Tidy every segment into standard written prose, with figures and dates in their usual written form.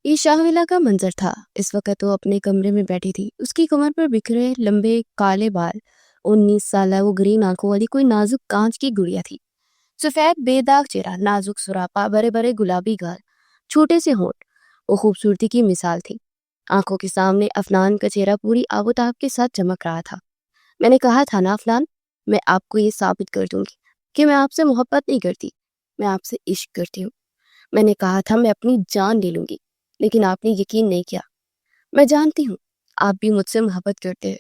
یہ شاہولہ کا منظر تھا۔ اس وقت وہ اپنے کمرے میں بیٹھی تھی۔ اس کی کمر پر بکھرے لمبے کالے بال، 19 سالہ وہ گرین آنکھوں والی کوئی نازک کانچ کی گڑیا تھی۔ سفید بے داغ چہرہ، نازک سراپا، بڑے بڑے گلابی گال، چھوٹے سے ہونٹ، وہ خوبصورتی کی مثال تھی۔ آنکھوں کے سامنے افنان کا چہرہ پوری آب و تاب کے ساتھ چمک رہا تھا۔ میں نے کہا تھا نا افنان، میں آپ کو یہ ثابت کر دوں گی کہ میں آپ سے محبت نہیں کرتی، میں آپ سے عشق کرتی ہوں۔ میں نے کہا تھا میں اپنی جان لے لوں گی، لیکن آپ نے یقین نہیں کیا۔ میں جانتی ہوں آپ بھی مجھ سے محبت کرتے ہیں،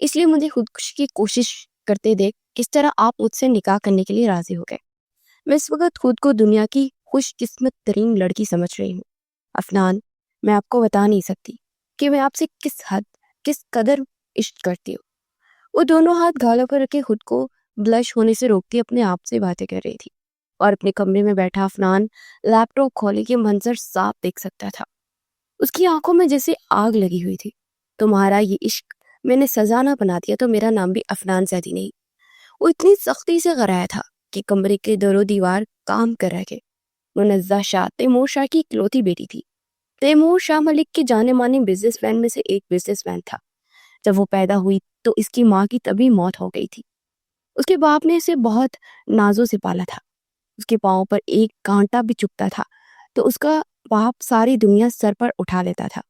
اس لیے مجھے خودکشی کی کوشش کرتے دیکھ کس طرح آپ مجھ سے نکاح کرنے کے لیے راضی ہو گئے۔ میں اس وقت خود کو دنیا کی خوش قسمت ترین لڑکی سمجھ رہی ہوں۔ افنان، میں آپ کو بتا نہیں سکتی کہ میں آپ سے کس حد، کس قدر عشق کرتی ہوں۔ وہ دونوں ہاتھ گالوں پر رکھے خود کو بلش ہونے سے روکتی اپنے آپ سے باتیں کر رہی تھی، اور اپنے کمرے میں بیٹھا افنان لیپ ٹاپ کھولے کے منظر صاف دیکھ سکتا تھا۔ اس کی آنکھوں میں جیسے آگ لگی ہوئی تھی۔ تمہارا یہ عشق میں نے سزا نہ بنا دیا تو میرا نام بھی افنان زیدی نہیں۔ وہ اتنی سختی سے غرایا تھا کہ کمرے کے در و دیوار کام کر رہ گئے۔ منزہ شاہ تیمور شاہ کی اکلوتی بیٹی تھی۔ تیمور شاہ ملک کے جانے مانے بزنس مین میں سے ایک بزنس مین تھا۔ جب وہ پیدا ہوئی تو اس کی ماں کی طبی موت ہو گئی تھی۔ اس کے باپ نے اسے بہت نازوں سے پالا تھا۔ اس کے پاؤں پر ایک کانٹا بھی چبھتا تھا تو اس کا باپ ساری دنیا سر پر اٹھا لیتا تھا۔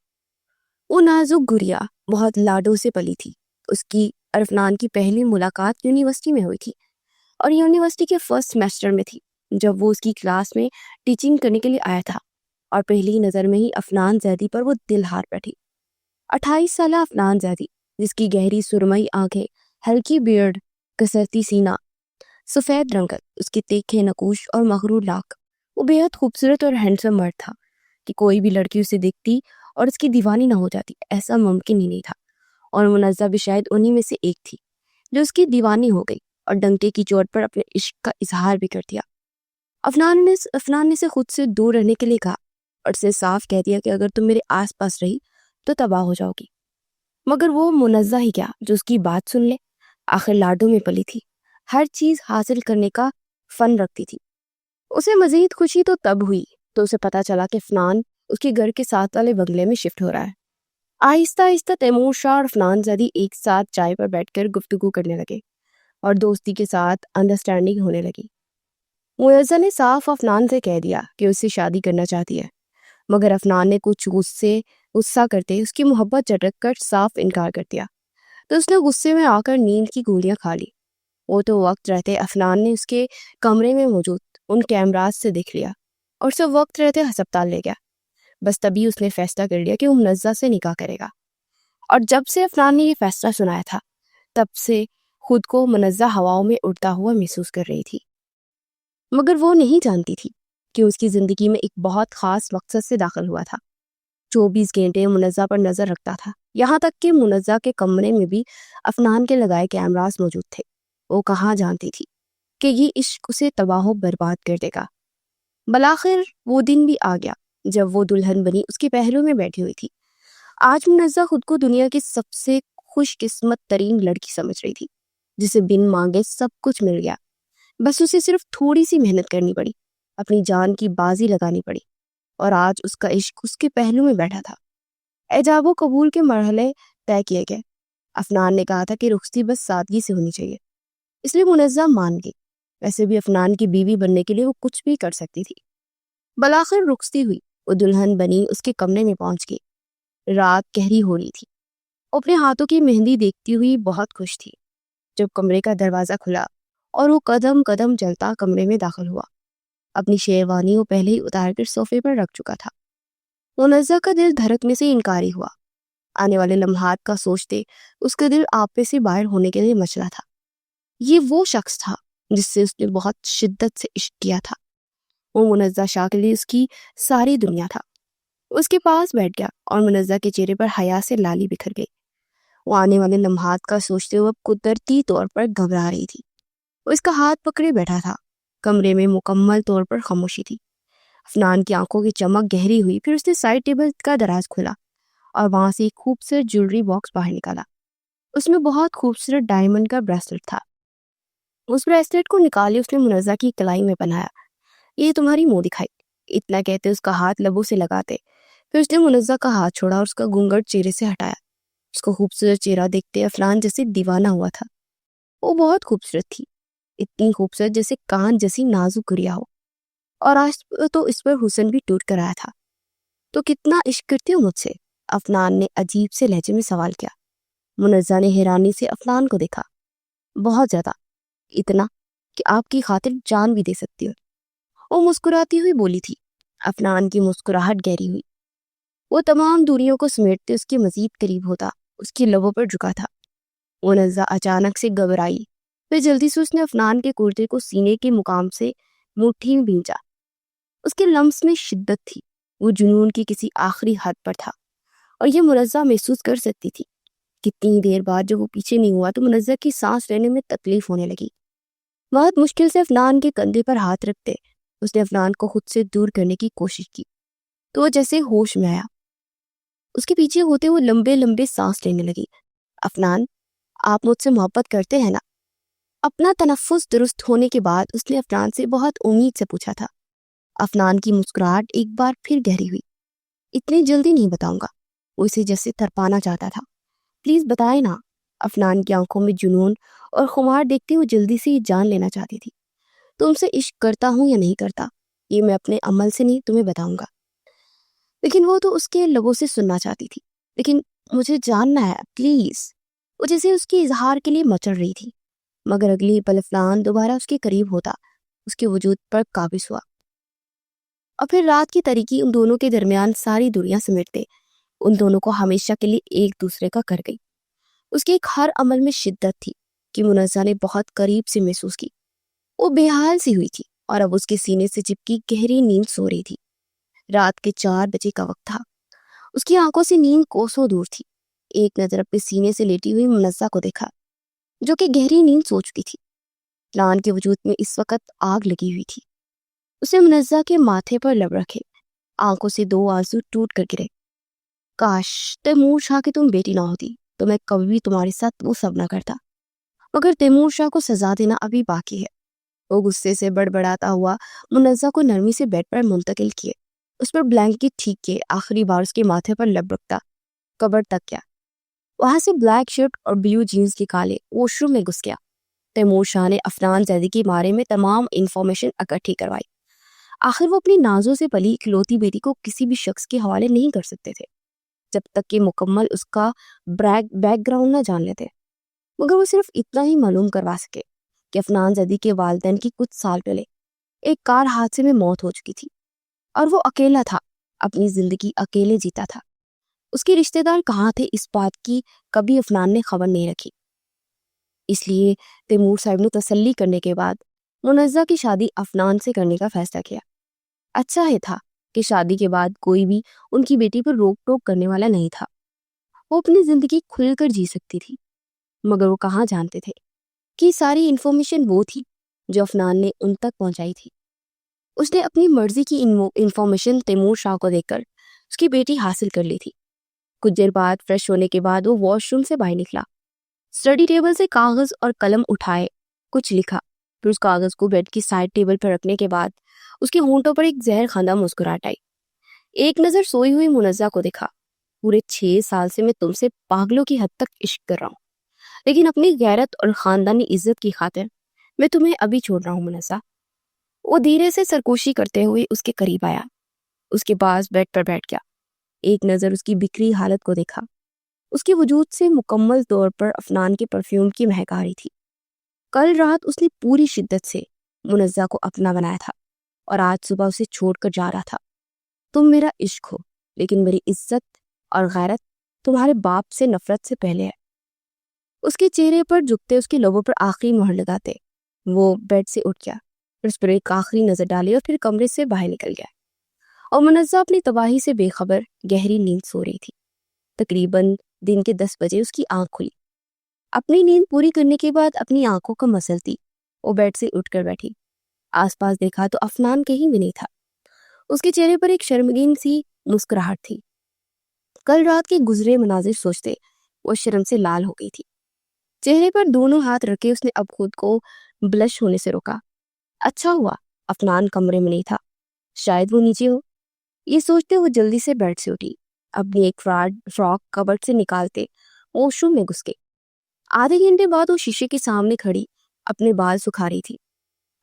وہ نازک گڑیا بہت لاڈوں سے پلی تھی۔ اس کی عرفنان کی پہلی ملاقات یونیورسٹی میں ہوئی تھی، اور یونیورسٹی کے فرسٹ سیمسٹر میں تھی، جب وہ اس کی کلاس میں ٹیچنگ کرنے کے لیے آیا تھا، اور پہلی نظر میں ہی افنان زیدی پر وہ دل ہار بیٹھی۔ 28 سالہ افنان زیدی، جس کی گہری سرمئی آنکھیں، ہلکی بیئرڈ، کسرتی سینہ، سفید رنگت، اس کے تیکھے نقوش اور مغرور لاک، وہ بے حد خوبصورت اور ہینڈسم مرد تھا کہ کوئی بھی لڑکی اسے دیکھتی اور اس کی دیوانی نہ ہو جاتی، ایسا ممکن ہی نہیں تھا۔ اور منزہ بھی شاید انہی میں سے ایک تھی جو اس کی دیوانی ہو گئی اور ڈنکے کی چوٹ پر اپنے عشق کا اظہار بھی کر دیا۔ افنان نے اسے خود سے دور رہنے کے لیے کہا اور اسے صاف کہہ دیا کہ اگر تم میرے آس پاس رہی تو تباہ ہو جاؤ گی۔ مگر وہ منزہ ہی کیا جو اس کی بات سن لے۔ آخر لاڈوں میں پلی تھی، ہر چیز حاصل کرنے کا فن رکھتی تھی۔ اسے مزید خوشی تو تب ہوئی تو اسے پتا چلا کہ افنان اس کے گھر کے ساتھ والے بنگلے میں شفٹ ہو رہا ہے۔ آہستہ آہستہ تیمور شاہ اور افنان زیدی ایک ساتھ چائے پر بیٹھ کر گفتگو کرنے لگے اور دوستی کے ساتھ انڈرسٹینڈنگ ہونے لگی۔ منزہ نے صاف افنان سے کہہ دیا کہ اس سے شادی کرنا چاہتی ہے، مگر افنان نے کچھ غصہ کرتے اس کی محبت جھٹک کر صاف انکار کر دیا، تو اس نے غصے میں آ کر نیند کی گولیاں کھا لی۔ وہ تو وقت رہتے افنان نے اس کے کمرے میں موجود ان کیمراز سے دیکھ لیا اور اسے وقت رہتے ہسپتال لے گیا۔ بس تبھی اس نے فیصلہ کر لیا کہ وہ منزہ سے نکاح کرے گا، اور جب سے افنان نے یہ فیصلہ سنایا تھا تب سے خود کو منزہ ہواؤں میں اڑتا ہوا محسوس کر رہی تھی۔ مگر وہ نہیں جانتی تھی کہ اس کی زندگی میں ایک بہت خاص مقصد سے داخل ہوا تھا۔ 24 گھنٹے منزہ پر نظر رکھتا تھا، یہاں تک کہ منزہ کے کمرے میں بھی افنان کے لگائے کیمراز موجود تھے۔ وہ کہاں جانتی تھی کہ یہ عشق اسے تباہ و برباد کر دے گا۔ بالآخر وہ دن بھی آ گیا جب وہ دلہن بنی اس کے پہلو میں بیٹھی ہوئی تھی۔ آج منزہ خود کو دنیا کی سب سے خوش قسمت ترین لڑکی سمجھ رہی تھی، جسے بن مانگے سب کچھ مل گیا۔ بس اسے صرف تھوڑی سی محنت کرنی پڑی، اپنی جان کی بازی لگانی پڑی، اور آج اس کا عشق اس کے پہلو میں بیٹھا تھا۔ ایجاب و قبول کے مرحلے طے کیے گئے۔ افنان نے کہا تھا کہ رخصتی بس سادگی سے ہونی چاہیے، اس لیے منزہ مان گئی۔ ویسے بھی افنان کی بیوی بننے کے لیے وہ کچھ بھی کر سکتی تھی۔ بالآخر رخصتی ہوئی، وہ دلہن بنی اس کے کمرے میں پہنچ گئی۔ رات گہری ہو رہی تھی، وہ اپنے ہاتھوں کی مہندی دیکھتی ہوئی بہت خوش تھی جب کمرے کا دروازہ کھلا اور وہ قدم قدم چلتا کمرے میں داخل ہوا۔ اپنی شیروانی وہ پہلے ہی اتار کر صوفے پر رکھ چکا تھا۔ منزہ کا دل دھڑکنے سے انکاری ہوا۔ آنے والے لمحات کا سوچتے اس کا دل آپے سے باہر ہونے کے لیے مچلا تھا۔ یہ وہ شخص تھا جس سے اس نے بہت شدت سے عشق کیا تھا۔ وہ منزہ شاہ کے لیے اس کی ساری دنیا تھا۔ اس کے پاس بیٹھ گیا اور منزہ کے چہرے پر حیا سے لالی بکھر گئی۔ وہ آنے والے لمحات کا سوچتے ہوئے قدرتی طور پر گھبرا رہی تھی۔ وہ اس کا ہاتھ پکڑے بیٹھا تھا۔ کمرے میں مکمل طور پر خاموشی تھی۔ افنان کی آنکھوں کی چمک گہری ہوئی، پھر اس نے سائڈ ٹیبل کا دراز کھولا اور وہاں سے ایک خوبصورت جیولری باکس باہر نکالا۔ اس میں بہت خوبصورت ڈائمنڈ کا بریسلٹ تھا۔ اس بریسلٹ کو نکالے اس نے منزہ کی کلائی میں پہنایا۔ یہ تمہاری منہ دکھائی، اتنا کہتے اس کا ہاتھ لبوں سے لگاتے پھر اس نے منزہ کا ہاتھ چھوڑا اور اس کا گھونگھٹ چہرے سے ہٹایا۔ اس کو خوبصورت چہرہ دیکھتے افنان جیسے دیوانہ ہوا تھا۔ وہ بہت خوبصورت تھی، اتنی خوبصورت جیسے کان جیسی نازک گڑیا ہو، اور آج تو اس پر حسن بھی ٹوٹ کر آیا تھا۔ تو کتنا عشق کرتے ہو مجھ سے؟ افنان نے عجیب سے لہجے میں سوال کیا۔ منزہ نے حیرانی سے افنان کو دیکھا۔ بہت زیادہ، اتنا کہ آپ کی خاطر جان بھی دے سکتی ہو، وہ مسکراتی ہوئی بولی تھی۔ افنان کی مسکراہٹ گہری ہوئی، وہ تمام دوریوں کو سمیٹتے اس کے مزید قریب ہوتا، اس کی لبوں پر جھکا تھا۔ منزہ اچانک سے گھبرائی، پھر جلدی سے اس نے افنان کے کرتے کو سینے کے مقام سے مٹھی میں بھینچا۔ اس کے لمس میں شدت تھی، وہ جنون کی کسی آخری حد پر تھا، اور یہ منزہ محسوس کر سکتی تھی۔ کتنی دیر بعد جب وہ پیچھے نہیں ہوا تو منزہ کی سانس لینے میں تکلیف ہونے لگی۔ بہت مشکل سے افنان کے کندھے پر ہاتھ رکھتے اس نے افنان کو خود سے دور کرنے کی کوشش کی، تو وہ جیسے ہوش میں آیا۔ اس کے پیچھے ہوتے وہ لمبے لمبے سانس لینے لگی۔ افنان، آپ مجھ سے محبت کرتے ہیں نا؟ اپنا تنفس درست ہونے کے بعد اس نے افنان سے بہت امید سے پوچھا تھا۔ افنان کی مسکراہٹ ایک بار پھر گہری ہوئی۔ اتنی جلدی نہیں بتاؤں گا، وہ اسے جیسے تڑپانا چاہتا تھا۔ پلیز بتائے نا۔ افنان کی آنکھوں میں جنون اور خمار دیکھتے وہ جلدی سے یہ جان لینا چاہتی تھی۔ تم سے عشق کرتا ہوں یا نہیں کرتا، یہ میں اپنے عمل سے نہیں تمہیں بتاؤں گا۔ لیکن وہ تو اس کے لبوں سے سننا چاہتی تھی۔ لیکن مجھے جاننا ہے پلیز، وہ جیسے اس کے اظہار کے لیے مچل رہی تھی۔ مگر اگلی پل افنان دوبارہ اس کے قریب ہوتا، اس کے وجود پر قابض ہوا، اور پھر رات کی تاریکی ان دونوں کے درمیان ساری دوریاں سمیٹتے ان دونوں کو ہمیشہ کے لیے ایک دوسرے کا کر گئی۔ اس کے ایک ہر عمل میں شدت تھی کہ منزہ نے بہت قریب سے محسوس کی۔ وہ بے حال سی ہوئی تھی اور اب اس کے سینے سے چپکی گہری نیند سو رہی تھی۔ رات کے 4 بجے کا وقت تھا۔ اس کی آنکھوں سے نیند کوسوں دور تھی۔ ایک نظر اپنے سینے سے لیٹی ہوئی منزہ کو دیکھا، جو کہ گہری نیند سو چکی تھی۔ افنان کے وجود میں اس وقت آگ لگی ہوئی تھی۔ اس نے منزہ کے ماتھے پر لب رکھے، آنکھوں سے 2 آنسو ٹوٹ کر گرے۔ کاش تیمور شاہ کی تم بیٹی نہ ہوتی تو میں کبھی بھی تمہارے ساتھ وہ سب نہ کرتا، مگر تیمور شاہ کو سزا دینا ابھی باقی ہے۔ وہ غصے سے بڑبڑاتا ہوا منزہ کو نرمی سے بیڈ پر منتقل کیے، اس پر بلینکٹ ٹھیک کیے، آخری بار اس کے ماتھے پر لب رکھتا قبر تک گیا۔ وہاں سے بلیک شرٹ اور بلیو جینز کے کالے واش روم میں گھس گیا۔ تیمور شاہ نے افنان زیدی کے بارے میں تمام انفارمیشن اکٹھی کروائی۔ آخر وہ اپنی نازوں سے پلی اکلوتی بیٹی کو کسی بھی شخص کے حوالے نہیں کر سکتے تھے جب تک کہ مکمل اس کا بیک گراؤنڈ نہ جان لیتے، مگر وہ صرف اتنا ہی معلوم کروا سکے کہ افنان زیدی کے والدین کی کچھ سال پہلے ایک کار حادثے میں موت ہو چکی تھی، اور وہ اکیلا تھا، اپنی زندگی اکیلے جیتا تھا۔ اس کے رشتہ دار کہاں تھے اس بات کی کبھی افنان نے خبر نہیں رکھی۔ اس لیے تیمور صاحب نے تسلی کرنے کے بعد منزہ کی شادی افنان سے کرنے کا فیصلہ کیا۔ اچھا ہی تھا کہ شادی کے بعد کوئی بھی ان کی بیٹی پر روک ٹوک کرنے والا نہیں تھا۔ وہ اپنی زندگی کھل کر جی سکتی تھی، مگر وہ کہاں جانتے تھے کہ ساری انفارمیشن وہ تھی جو افنان نے ان تک پہنچائی تھی۔ اس نے اپنی مرضی کی انفارمیشن تیمور شاہ کو دے کر اس کی بیٹی حاصل کر لی تھی۔ کچھ دیر بعد فریش ہونے کے بعد وہ واش روم سے باہر نکلا، اسٹڈی ٹیبل سے کاغذ اور قلم اٹھائے، کچھ لکھا، پھر اس کاغذ کو بیڈ کی سائڈ ٹیبل پر رکھنے کے بعد اس کے ہونٹوں پر ایک زہر خندہ مسکراہٹ آئی۔ ایک نظر سوئی ہوئی منزہ کو دیکھا۔ پورے 6 سال سے میں تم سے پاگلوں کی حد تک عشق کر رہا ہوں، لیکن اپنی غیرت اور خاندانی عزت کی خاطر میں تمہیں ابھی چھوڑ رہا ہوں منزہ۔ وہ دھیرے سے سرکوشی کرتے ہوئے اس کے قریب آیا، اس کے پاس بیڈ پر بیٹھ گیا۔ ایک نظر اس کی بکھری حالت کو دیکھا۔ اس کے وجود سے مکمل طور پر افنان کے پرفیوم کی مہک آ رہی تھی۔ کل رات اس نے پوری شدت سے منزہ کو اپنا بنایا تھا اور آج صبح اسے چھوڑ کر جا رہا تھا۔ تم میرا عشق ہو، لیکن میری عزت اور غیرت تمہارے باپ سے نفرت سے پہلے ہے۔ اس کے چہرے پر جھکتے اس کے لبوں پر آخری مہر لگاتے وہ بیڈ سے اٹھ گیا، پھر اس پر ایک آخری نظر ڈالی اور پھر کمرے سے باہر نکل گیا۔ اور منزہ اپنی تباہی سے بے خبر گہری نیند سو رہی تھی۔ تقریباً دن کے 10 بجے اس کی آنکھ کھلی۔ اپنی نیند پوری کرنے کے بعد اپنی آنکھوں کا مسلتی وہ بیڈ سے اٹھ کر بیٹھی۔ آس پاس دیکھا تو افنان کہیں بھی نہیں تھا۔ اس کے چہرے پر ایک شرمگین سی مسکراہٹ تھی۔ کل رات کے گزرے مناظر سوچتے وہ شرم سے لال ہو گئی تھی۔ چہرے پر دونوں ہاتھ رکھے اس نے اب خود کو بلش ہونے سے روکا۔ اچھا ہوا افنان کمرے میں نہیں تھا، شاید وہ نیچے ہو۔ یہ سوچتے وہ جلدی سے بیڈ سے اٹھی، اپنی ایک فراک کبرٹ سے نکالتے واش روم میں گھس گئی۔ آدھے گھنٹے بعد وہ شیشے کے سامنے کھڑی اپنے بال سکھا رہی تھی۔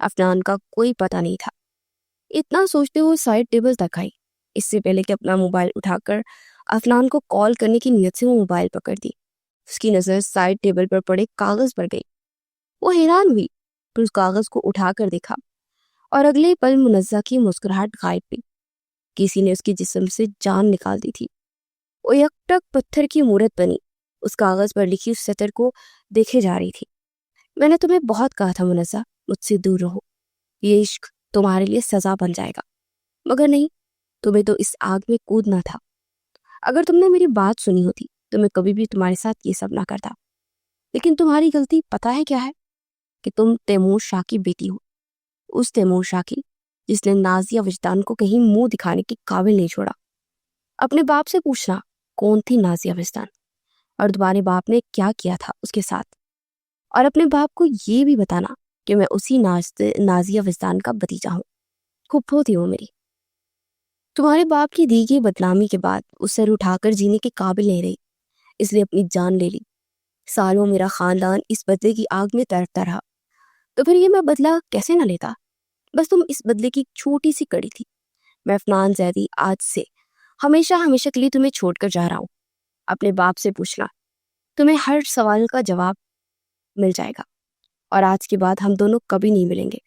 افنان کا کوئی پتہ نہیں تھا۔ اتنا سوچتے وہ سائڈ ٹیبل تک آئی۔ اس سے پہلے کہ اپنا موبائل اٹھا کر افنان کو کال کرنے کی نیت سے وہ موبائل پکڑ دی، اس کی نظر سائڈ ٹیبل پر پڑے کاغذ پر گئی۔ وہ حیران ہوئی، پھر اس کاغذ کو اٹھا کر دیکھا اور اگلے پل منزہ کی مسکراہٹ غائب ہوئی۔ کسی نے اس کے جسم سے جان نکال دی تھی۔ وہ یک ٹک پتھر کی مورت بنی اس کاغذ پر لکھی اس سطر کو دیکھے جا رہی تھی۔ میں نے تمہیں بہت کہا تھا منزہ، مجھ سے دور رہو، یہ عشق تمہارے لیے سزا بن جائے گا، مگر نہیں، تمہیں تو اس آگ میں کودنا تھا۔ اگر تم نے میری بات سنی ہوتی تو میں کبھی بھی تمہارے ساتھ یہ سب نہ کرتا۔ لیکن تمہاری غلطی پتہ ہے کیا ہے؟ کہ تم تیمور شاہ کی بیٹی ہو، اس تیمور شاہ کی جس نے نازیہ وجدان کو کہیں منہ دکھانے کے قابل نہیں چھوڑا۔ اپنے باپ سے پوچھنا کون تھی نازیہ وجدان، اور تمہارے باپ نے کیا کیا تھا اس کے ساتھ، اور اپنے باپ کو یہ بھی بتانا کہ میں اسی نازیہ وجدان کا بھتیجا ہوں۔ پھپھو تھی وہ میری۔ تمہارے باپ کی دی گئی بدنامی کے بعد وہ سر اٹھا کر جینے کے قابل نہیں رہی، اس لیے اپنی جان لے لی۔ سالوں میرا خاندان اس بدلے کی آگ میں تڑپتا رہا، تو پھر یہ میں بدلہ کیسے نہ لیتا؟ بس تم اس بدلے کی چھوٹی سی کڑی تھی۔ میں افنان زیدی آج سے ہمیشہ کے لیے تمہیں چھوڑ کر جا رہا ہوں۔ اپنے باپ سے پوچھنا، تمہیں ہر سوال کا جواب مل جائے گا، اور آج کے بعد ہم دونوں کبھی نہیں ملیں گے۔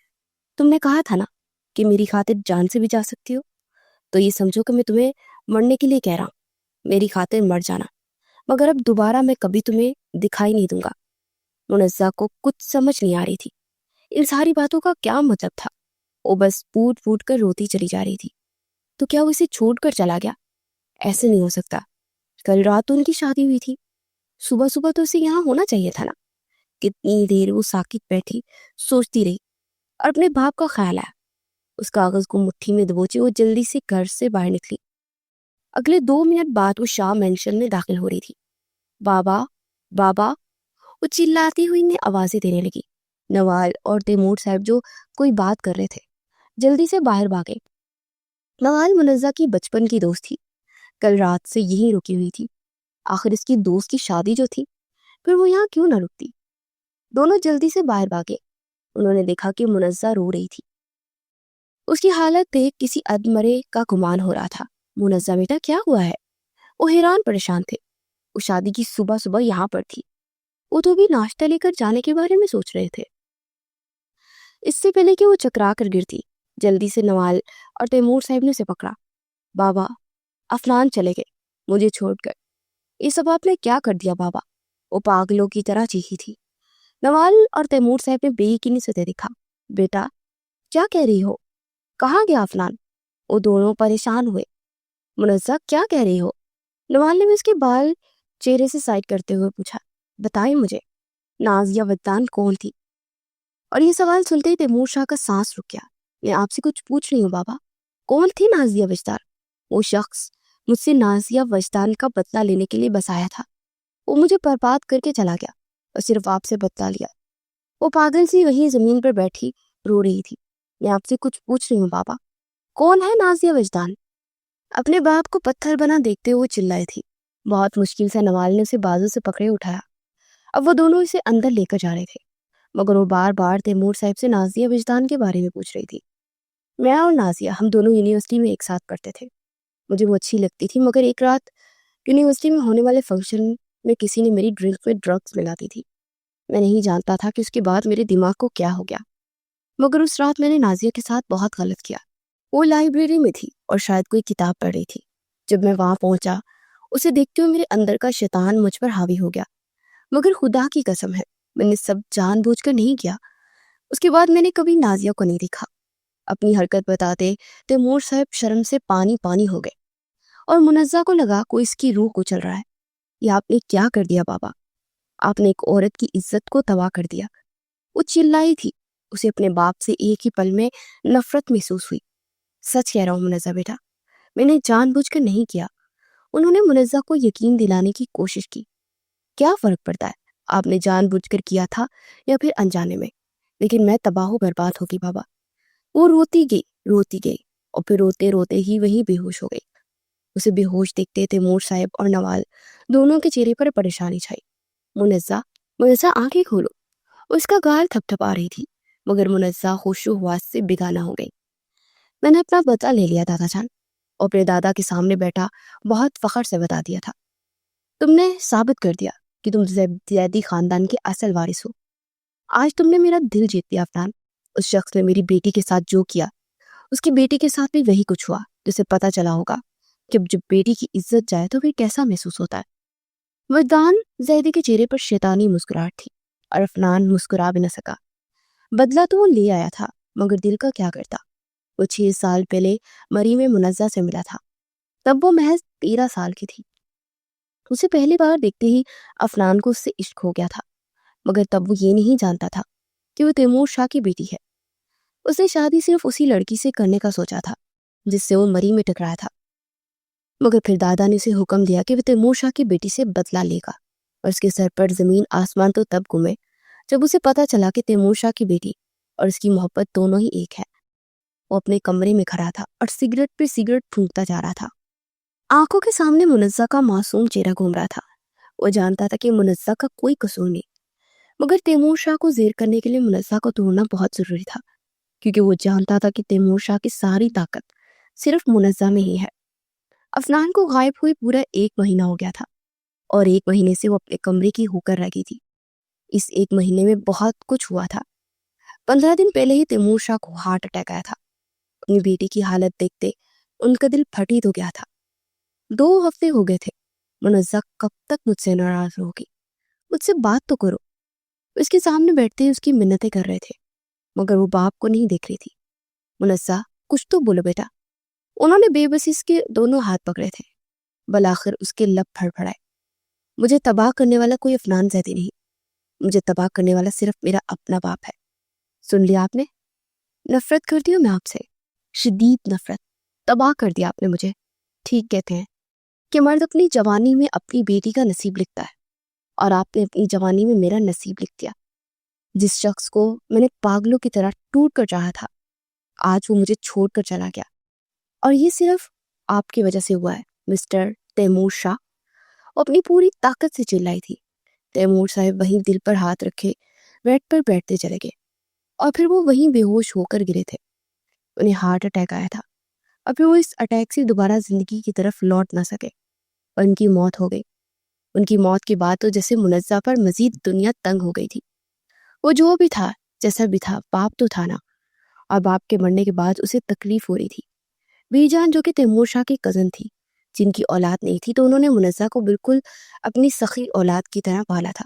تم نے کہا تھا نا کہ میری خاطر جان سے بھی جا سکتی ہو، تو یہ سمجھو کہ میں تمہیں مرنے کے لیے کہہ رہا ہوں، میری خاطر مر جانا، مگر اب دوبارہ میں کبھی تمہیں دکھائی نہیں دوں گا۔ منزہ کو کچھ سمجھ نہیں آ رہی تھی، ان ساری باتوں کا کیا مطلب تھا۔ وہ بس پھوٹ پھوٹ کر روتی چلی جا رہی تھی۔ تو کیا وہ اسے چھوڑ کر چلا گیا؟ ایسے نہیں ہو سکتا، کل رات تو ان کی شادی ہوئی تھی، صبح صبح تو اسے یہاں ہونا چاہیے تھا نا۔ کتنی دیر وہ ساکت بیٹھی سوچتی رہی، اور اپنے باپ کا خیال آیا۔ اس کاغذ کو مٹھی میں دبوچے وہ جلدی سے گھر سے باہر نکلی۔ اگلے 2 منٹ بعد وہ شاہ مینشن میں داخل ہو رہی تھی۔ بابا بابا، وہ چلاتی ہوئی نے آوازیں دینے لگی۔ نوال اور تیمور صاحب جو کوئی بات کر رہے تھے جلدی سے باہر بھاگے۔ نوال منزہ کی بچپن کی دوست تھی، کل رات سے یہیں رکی ہوئی تھی۔ آخر اس کی دوست کی شادی جو تھی، پھر وہ یہاں کیوں نہ رکتی؟ دونوں جلدی سے باہر بھاگے۔ انہوں نے دیکھا کہ منزہ رو رہی تھی۔ اس کی حالت دیکھ کسی ادمرے کا گمان ہو رہا تھا۔ منزہ بیٹا کیا ہوا ہے؟ وہ حیران پریشان تھے۔ وہ شادی کی صبح صبح یہاں پر تھی، وہ تو بھی ناشتہ لے کر جانے کے بارے میں سوچ رہے تھے۔ اس سے پہلے کہ وہ چکرا کر گرتی، جلدی سے نوال اور تیمور صاحب نے اسے پکڑا۔ بابا، افنان چلے گئے مجھے چھوڑ کر۔ یہ سب آپ نے کیا کر دیا بابا؟ وہ پاگلوں کی طرح چیخی تھی۔ نوال اور تیمور صاحب نے بے یقینی سے دیکھا۔ بیٹا کیا کہہ رہی ہو؟ کہاں گیا افنان؟ وہ دونوں پریشان ہوئے۔ منزہ کیا کہہ رہی ہو؟ نوال نے بھی اس کے بال چہرے سے سائڈ کرتے ہوئے پوچھا۔ بتائیں مجھے، نازیہ وجدان کون تھی؟ اور یہ سوال سنتے ہی تیمور شاہ کا سانس رک گیا۔ میں آپ سے کچھ پوچھ رہی ہوں بابا، کون تھی نازیہ وجدان؟ وہ شخص مجھ سے نازیہ وجدان کا بدلہ لینے کے لیے بس آیا تھا، وہ مجھے برباد کر کے چلا گیا اور صرف آپ سے بدلہ لیا۔ وہ پاگل سی وہیں زمین پر بیٹھی رو رہی تھی۔ میں آپ سے کچھ پوچھ رہی ہوں بابا، کون ہے نازیہ وجدان؟ اپنے باپ کو پتھر بنا دیکھتے ہوئے چلائی تھی۔ بہت مشکل سے نوال نے اسے بازو سے پکڑے اٹھایا۔ اب وہ دونوں اسے اندر لے کر جا رہے تھے، مگر وہ بار بار تیمور صاحب سے نازیہ وجدان کے بارے میں پوچھ رہی تھی۔ میں اور نازیہ ہم دونوں یونیورسٹی میں ایک ساتھ پڑھتے تھے، مجھے وہ اچھی لگتی تھی، مگر ایک رات یونیورسٹی میں ہونے والے فنکشن میں کسی نے میری ڈرنک میں ڈرگز ملا دی تھی۔ میں نہیں جانتا تھا کہ اس کے بعد میرے دماغ کو کیا ہو گیا، مگر اس رات میں نے نازیہ کے ساتھ بہت غلط کیا۔ وہ لائبریری میں تھی اور شاید کوئی کتاب پڑھ رہی تھی۔ جب میں وہاں پہنچا، اسے دیکھتے ہوئے میرے اندر کا شیطان مجھ پر حاوی ہو گیا، مگر خدا کی قسم ہے میں نے سب جان بوجھ کر نہیں کیا۔ اس کے بعد میں نے کبھی نازیہ کو نہیں دیکھا۔ اپنی حرکت بتاتے تیمور صاحب شرم سے پانی پانی ہو گئے، اور منزہ کو لگا کوئی اس کی روح کو چل رہا ہے۔ یہ آپ نے کیا کر دیا بابا؟ آپ نے ایک عورت کی عزت کو تباہ کر دیا۔ وہ چلائی تھی، اسے اپنے باپ سے ایک ہی پل میں نفرت محسوس ہوئی۔ سچ کہہ رہا ہوں منزہ بیٹا، میں نے جان بوجھ کر نہیں کیا۔ انہوں نے منزہ کو یقین دلانے کی کوشش کی۔ کیا فرق پڑتا ہے آپ نے جان بوجھ کر کیا تھا یا پھر انجانے میں، لیکن میں تباہ و برباد ہوگی بابا۔ وہ روتی گئی اور پھر روتے روتے ہی وہیں بے ہوش ہو گئی۔ اسے بے ہوش دیکھتے تیمور صاحب اور نوال دونوں کے چہرے پر پریشانی چھائی۔ منزہ آنکھیں کھولو۔ اس کا گال تھپ تھپ آ رہی تھی، مگر منزہ ہوش و حواس سے بیگانہ ہو گئی۔ میں نے اپنا بدلہ لے لیا دادا جان، اور اپنے دادا کے سامنے بیٹھا بہت فخر سے بتا دیا تھا۔ تم نے ثابت کر دیا کہ تم زیدی خاندان کے اصل وارث ہو۔ آج تم نے میرا دل جیت لیا عفنان۔ اس شخص نے میری بیٹی کے ساتھ جو کیا، اس کی بیٹی کے ساتھ بھی وہی کچھ ہوا، جسے پتا چلا ہوگا کہ جب بیٹی کی عزت جائے تو پھر کیسا محسوس ہوتا ہے۔ وجدان زیدی کے چہرے پر شیطانی مسکراہٹ تھی، اور عفنان مسکرا بھی نہ سکا۔ بدلہ تو وہ لے آیا تھا، مگر دل کا کیا کرتا؟ وہ 6 سال پہلے مری میں منزہ سے ملا تھا، تب وہ محض 13 سال کی تھی۔ اسے پہلی بار دیکھتے ہی عفنان کو اس سے عشق ہو گیا تھا، مگر تب وہ یہ نہیں جانتا تھا کہ وہ تیمور شاہ کی بیٹی ہے۔ اس نے شادی صرف اسی لڑکی سے کرنے کا سوچا تھا جس سے وہ مری میں ٹکرایا تھا، مگر پھر دادا نے اسے حکم دیا کہ وہ تیمور شاہ کی بیٹی سے بدلہ لے گا، اور اس کے سر پر زمین آسمان تو تب گھومے جب اسے پتا چلا کہ تیمور شاہ کی بیٹی اور اس کی محبت دونوں ہی ایک ہے۔ وہ اپنے کمرے میں کھڑا تھا اور سگریٹ پہ سگریٹ پھونکتا جا رہا تھا۔ آنکھوں کے سامنے منزہ کا معصوم چہرہ گھوم رہا تھا۔ وہ جانتا تھا کہ منزہ کا کوئی قصور نہیں، مگر تیمور شاہ کو زیر کرنے کے لیے منزہ کو توڑنا بہت ضروری تھا، کیونکہ وہ جانتا تھا کہ تیمور شاہ کی ساری طاقت صرف منزہ میں ہی ہے۔ عفنان کو غائب ہوئے پورا 1 مہینہ ہو گیا تھا، اور 1 مہینے سے وہ اپنے کمرے کی ہو کر رہ گئی تھی۔ اس 1 مہینے میں بہت کچھ ہوا تھا۔ 15 دن پہلے ہی تیمور شاہ کو ہارٹ اٹیک آیا تھا۔ اپنی بیٹی کی حالت دیکھتے ان کا دل پھٹی تو گیا تھا۔ 2 ہفتے ہو گئے تھے۔ منزہ کب تک مجھ سے ناراض ہوگی؟ مجھ سے بات تو کرو۔ اس کے سامنے بیٹھتے ہی اس کی منتیں کر رہے تھے، مگر وہ باپ کو نہیں دیکھ رہی تھی۔ منزہ کچھ تو بولو بیٹا۔ انہوں نے بے بسی کے دونوں ہاتھ پکڑے تھے۔ بالآخر اس کے لب پھڑپھڑائے۔ مجھے تباہ کرنے والا کوئی عفنان زیدی نہیں، مجھے تباہ کرنے والا صرف میرا اپنا باپ ہے۔ سن لیا آپ نے؟ نفرت کرتی ہوں میں آپ سے، شدید نفرت۔ تباہ کر دیا آپ نے مجھے۔ ٹھیک کہتے ہیں کہ مرد اپنی جوانی میں اپنی بیٹی کا نصیب لکھتا ہے، اور آپ نے اپنی جوانی میں میرا نصیب لکھ دیا۔ جس شخص کو میں نے پاگلوں کی طرح ٹوٹ کر چاہا تھا، آج وہ مجھے چھوڑ کر چلا گیا، اور یہ صرف آپ کی وجہ سے ہوا ہے مسٹر تیمور شاہ۔ وہ اپنی پوری طاقت سے چلائی تھی۔ تیمور صاحب وہیں دل پر ہاتھ رکھے بیڈ پر بیٹھتے چلے گئے، اور پھر وہ وہیں بے ہوش ہو کر گرے تھے۔ انہیں ہارٹ اٹیک آیا تھا، اور پھر وہ اس اٹیک سے دوبارہ زندگی کی طرف لوٹ نہ سکے، اور ان کی موت ہو گئی۔ ان کی موت کے بعد تو جیسے منزہ پر مزید دنیا تنگ ہو گئی تھی۔ وہ جو بھی تھا، جیسا بھی تھا، باپ تو تھا نا، اور باپ کے مرنے کے بعد اسے تکلیف ہو رہی تھی۔ بی جان جو کہ تیمور شاہ کی کزن تھی، جن کی اولاد نہیں تھی، تو انہوں نے منزہ کو بالکل اپنی سخی اولاد کی طرح پالا تھا۔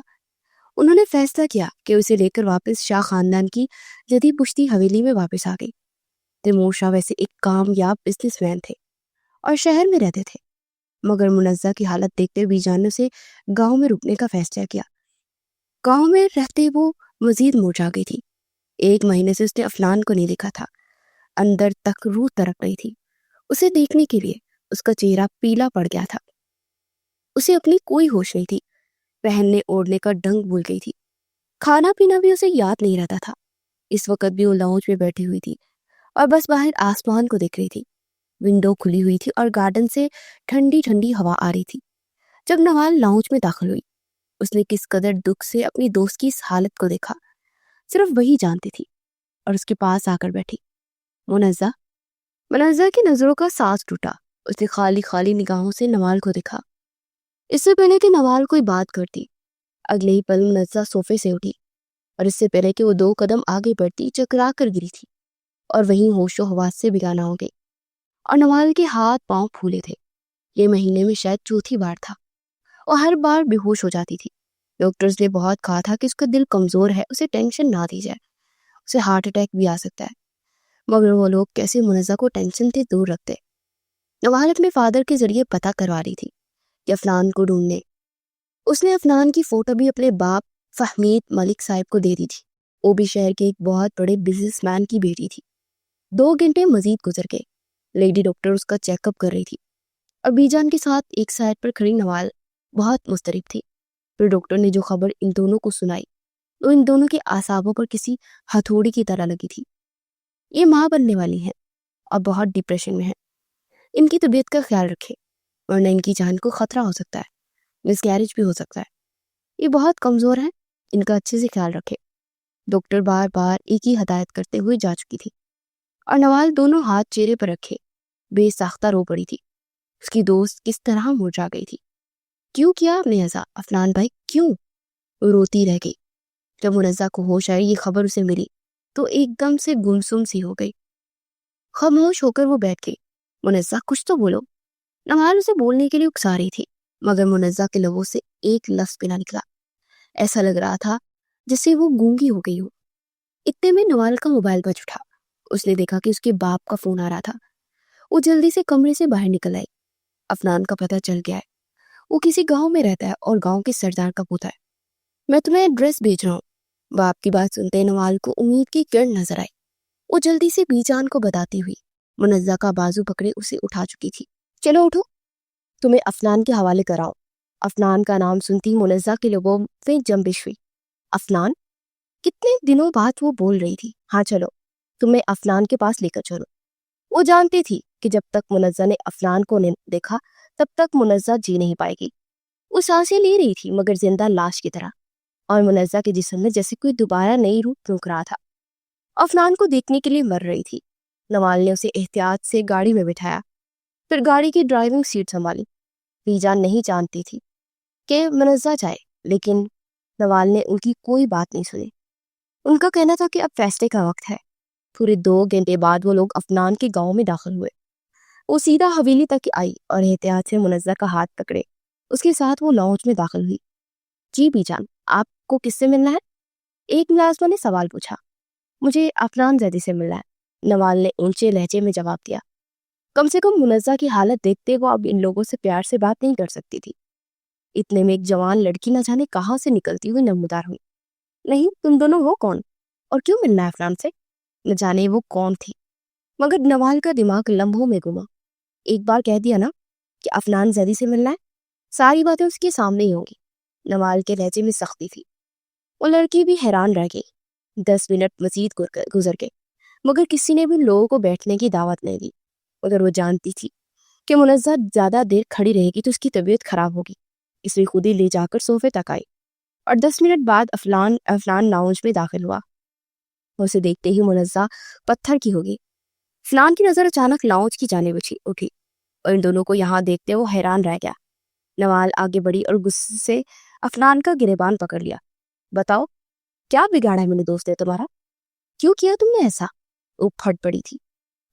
انہوں نے فیصلہ کیا کہ اسے لے کر واپس شاہ خاندان کی جدید پشتی حویلی میں واپس آ گئی۔ تیمور شاہ ویسے ایک کامیاب بزنس مین تھے اور شہر میں رہتے تھے، مگر منزہ کی حالت دیکھتے بی جان نے اسے گاؤں میں رکنے کا فیصلہ کیا۔ گاؤں میں رہتے وہ مزید مرجھا گئی تھی۔ 1 مہینے سے اس نے عفنان کو نہیں دیکھا تھا۔ اندر تک روح تڑپ رہی تھی اسے دیکھنے کے لیے۔ اس کا چہرہ پیلا پڑ گیا تھا۔ اسے اپنی کوئی ہوش نہیں تھی، پہننے اوڑھنے کا ڈنگ بھول گئی تھی۔ کھانا پینا بھی اسے یاد نہیں رہتا تھا۔ اس وقت بھی وہ لاؤنج میں بیٹھی ہوئی تھی اور بس باہر آسمان کو دیکھ رہی تھی۔ ونڈو کھلی ہوئی تھی اور گارڈن سے ٹھنڈی ٹھنڈی ہوا آ رہی تھی۔ جب نوال لاؤنج میں داخل ہوئی، اس نے کس قدر دکھ سے اپنی دوست کی اس حالت کو دیکھا، صرف وہی جانتی تھی، اور اس کے پاس آ کر بیٹھی۔ منزہ کی نظروں کا سانس ٹوٹا۔ اس نے خالی خالی نگاہوں سے نوال کو دیکھا۔ اس سے پہلے کہ نوال کوئی بات کرتی، اگلے ہی پل منزہ صوفے سے اٹھی، اور اس سے پہلے کہ وہ 2 قدم آگے بڑھتی چکرا کر گری تھی، اور وہیں ہوش و حواس سے بیگانہ ہو گئی۔ اور نوال کے ہاتھ پاؤں پھولے تھے۔ یہ مہینے میں شاید 4تھی بار تھا۔ وہ ہر بار بے ہوش ہو جاتی تھی۔ ڈاکٹرز نے بہت کہا تھا کہ اس کا دل کمزور ہے، اسے ٹینشن نہ دی جائے، اسے ہارٹ اٹیک بھی آ سکتا ہے، مگر وہ لوگ کیسے منزہ کو ٹینشن سے دور رکھتے۔ نوال اپنے فادر کے ذریعے پتہ کروا رہی تھی کہ عفنان کو ڈھونڈنے۔ اس نے عفنان کی فوٹو بھی اپنے باپ فہمید ملک صاحب کو دے دی تھی۔ وہ بھی شہر کے ایک بہت بڑے بزنس مین کی بیٹی تھی۔ 2 گھنٹے مزید گزر گئے۔ لیڈی ڈاکٹر اس کا چیک اپ کر رہی تھی، اور بی جان کے ساتھ ایک سائڈ پر کھڑی نوال بہت مضطرب تھی۔ پھر ڈاکٹر نے جو خبر ان دونوں کو سنائی، وہ ان دونوں کے اعصابوں پر کسی ہتھوڑی کی طرح لگی تھی۔ یہ ماں بننے والی ہیں، اور بہت ڈپریشن میں ہیں. ان کی طبیعت کا خیال رکھے ورنہ ان کی جان کو خطرہ ہو سکتا ہے، مس کیریج بھی ہو سکتا ہے. یہ بہت کمزور ہیں، ان کا اچھے سے خیال رکھے. ڈاکٹر بار بار ایک ہی ہدایت کرتے ہوئے جا چکی تھی اور نوال دونوں ہاتھ چہرے پر رکھے بے ساختہ رو پڑی تھی. اس کی دوست کس طرح مرجھا گئی تھی. کیوں کیا آپ نے ایسا افنان بھائی، کیوں؟ وہ روتی رہ گئی. جب منزہ کو ہوش آئی، یہ خبر اسے ملی تو ایک دم سے گمسم سی ہو گئی. خاموش ہو کر وہ بیٹھ گئی. منزہ کچھ تو بولو. نوال اسے بولنے کے لیے اکسا رہی تھی مگر منزہ کے لبوں سے ایک لفظ بھی نہ نکلا. ایسا لگ رہا تھا جسے وہ گونگی ہو گئی ہو. اتنے میں نوال کا موبائل بج اٹھا. اس نے دیکھا کہ اس کے باپ کا فون آ رہا تھا. وہ جلدی سے کمرے سے باہر نکل آئی. افنان کا پتہ چل گیا ہے. وہ کسی گاؤں میں رہتا ہے اور گاؤں کے سردار کا پوتا ہے. میں تمہیں ایڈریس بھیج رہا ہوں. باپ کی بات سنتے نوال کو امید کی کرن نظر آئی. وہ جلدی سے بی جان کو بتاتی ہوئی منزہ کا بازو پکڑے اسے اٹھا چکی تھی. چلو اٹھو، تمہیں افنان کے حوالے کراؤ. افنان کا نام سنتی منزہ کے لبوں میں جنبش ہوئی. افنان؟ کتنے دنوں بعد وہ بول رہی تھی. ہاں چلو، تمہیں افنان کے پاس لے کر چلو. وہ جانتی تھی کہ جب تک منزہ نے افنان کو دیکھا تب تک منزہ جی نہیں پائے گی. وہ سانسیں لے رہی تھی مگر زندہ لاش کی طرح، اور منزہ کے جسم میں جیسے کوئی دوبارہ نئی روح پھونک رہا تھا. افنان کو دیکھنے کے لیے مر رہی تھی. نوال نے اسے احتیاط سے گاڑی میں بٹھایا، پھر گاڑی کی ڈرائیونگ سیٹ سنبھالی. جان نہیں جانتی تھی کہ منزہ جائے، لیکن نوال نے ان کی کوئی بات نہیں سنی. ان کا کہنا تھا کہ اب فیصلے کا وقت ہے. پورے 2 گھنٹے بعد وہ لوگ افنان کے گاؤں میں داخل ہوئے. وہ سیدھا حویلی تک آئی اور احتیاط سے منزہ کا ہاتھ پکڑے. اس کے ساتھ وہ لاؤنج میں داخل ہوئی. جی بی جان، آپ کو کس سے ملنا ہے؟ ایک ملازمہ نے سوال پوچھا. مجھے افنان زیدی سے ملنا ہے، نوال نے اونچے لہجے میں جواب دیا. کم سے کم منزہ کی حالت دیکھتے وہ اب ان لوگوں سے پیار سے بات نہیں کر سکتی تھی. اتنے میں ایک جوان لڑکی نہ جانے کہاں سے نکلتی ہوئی نمودار ہوئی. نہیں، تم دونوں ہو کون اور کیوں ملنا ہے افنان سے؟ نہ جانے وہ کون تھی مگر نوال کا دماغ لمحوں میں گما. ایک بار کہہ دیا نا کہ افنان زیدی سے ملنا ہے، ساری باتیں اس کے سامنے ہی ہوں گی. نوال کے لہجے میں سختی تھی. وہ لڑکی بھی حیران رہ گئی. 10 منٹ مزید گزر گئے مگر کسی نے بھی لوگوں کو بیٹھنے کی دعوت نہیں دی. مگر وہ جانتی تھی کہ منزہ زیادہ دیر کھڑی رہے گی تو اس کی طبیعت خراب ہوگی، اس لیے خود ہی لے جا کر صوفے تک آئی. اور 10 منٹ بعد افنان لاؤنج میں داخل ہوا. اسے دیکھتے ہی منزہ پتھر کی ہوگی. افنان کی نظر اچانک لاؤنج کی جانب اٹھی اور ان دونوں کو یہاں دیکھتے وہ حیران رہ گیا. نوال آگے بڑھی اور غصے سے افنان کا گریبان پکڑ لیا. بتاؤ، کیا بگاڑا ہے میرے دوست نے تمہارا؟ کیوں کیا تم نے ایسا؟ وہ پھٹ پڑی تھی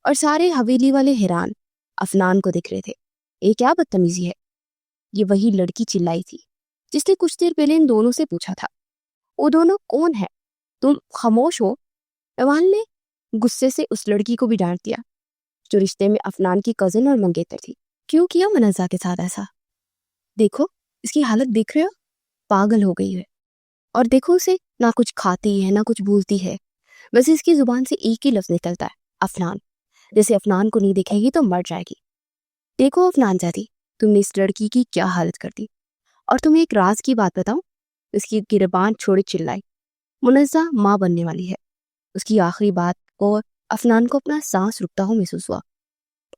اور سارے حویلی والے حیران افنان کو دیکھ رہے تھے. یہ کیا بدتمیزی ہے؟ یہ وہی لڑکی چلائی تھی جس نے کچھ دیر پہلے ان دونوں سے پوچھا تھا. وہ دونوں کون ہے؟ تم خاموش ہو. نوال نے غصے سے اس لڑکی کو بھی ڈانٹ دیا جو رشتے میں افنان کی کزن اور منگیتر تھی. کیوں کیا منزہ کے ساتھ ایسا؟ دیکھو اس کی حالت دیکھ رہے ہو، پاگل ہو گئی ہے. اور دیکھو اسے، نہ کچھ کھاتی ہے نہ کچھ بولتی ہے، بس اس کی زبان سے ایک ہی لفظ نکلتا ہے، افنان. جیسے افنان کو نہیں دیکھے گی تو مر جائے گی. دیکھو افنان زیدی، تم نے اس لڑکی کی کیا حالت کر دی. اور تمہیں ایک راز کی بات بتاؤں؟ اس کی گریبان چھوڑے چلائی. منزہ ماں بننے والی ہے. اس کی آخری بات اور افنان کو اپنا سانس رکتا ہو محسوس ہوا.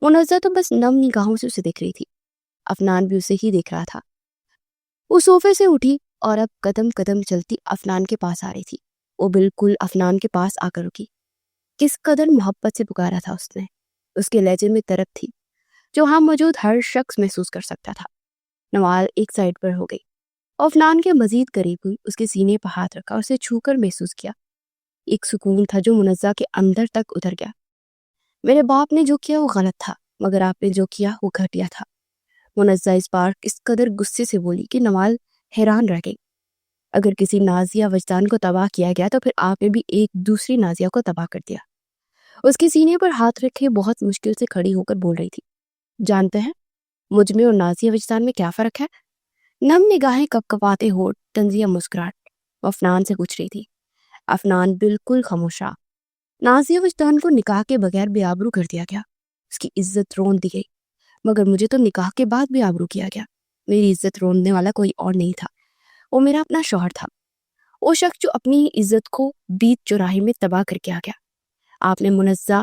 منزہ تو بس نم نگاہوں سے اسے دیکھ رہی تھی. افنان بھی اسے ہی دیکھ رہا تھا. وہ صوفے سے اٹھی اور اب قدم قدم چلتی افنان کے پاس آ رہی تھی. وہ بالکل افنان کے پاس آ کر رکی. کس قدر محبت سے پکارا تھا اس نے. اس کے لہجے میں طرب تھی جو ہاں موجود ہر شخص محسوس کر سکتا تھا. نوال ایک سائڈ پر ہو گئی اور افنان کے مزید قریب ہوئی. اس کے سینے پر ہاتھ رکھا اور اسے چھو کر محسوس کیا. ایک سکون تھا جو منزہ کے اندر تک اتر گیا. میرے باپ نے جو کیا وہ غلط تھا مگر آپ نے جو کیا وہ گھٹیا تھا. منزہ اس بار اس قدر غصے سے بولی کہ نوال حیران رہ گئی. اگر کسی نازیہ وجدان کو تباہ کیا گیا تو پھر آپ نے بھی ایک دوسری نازیہ کو تباہ کر دیا. اس کے سینے پر ہاتھ رکھے بہت مشکل سے کھڑی ہو کر بول رہی تھی. جانتے ہیں مجھ میں اور نازیہ وجدان میں کیا فرق ہے؟ نم نگاہیں کپ کپاتے ہونٹ، تنزیہ مسکراہٹ. وہ افنان سے پوچھ رہی تھی. افنان بالکل خاموش رہا. نازیہ وجدان کو نکاح کے بغیر بے آبرو کر دیا گیا، اس کی عزت رون دی گئی. مگر مجھے تو نکاح کے بعد بے آبرو کیا گیا. میری عزت روننے والا کوئی اور نہیں تھا، وہ میرا اپنا شوہر تھا. وہ شخص جو اپنی عزت کو بیچ چوراہے میں تباہ کر کے آ گیا. آپ نے منزہ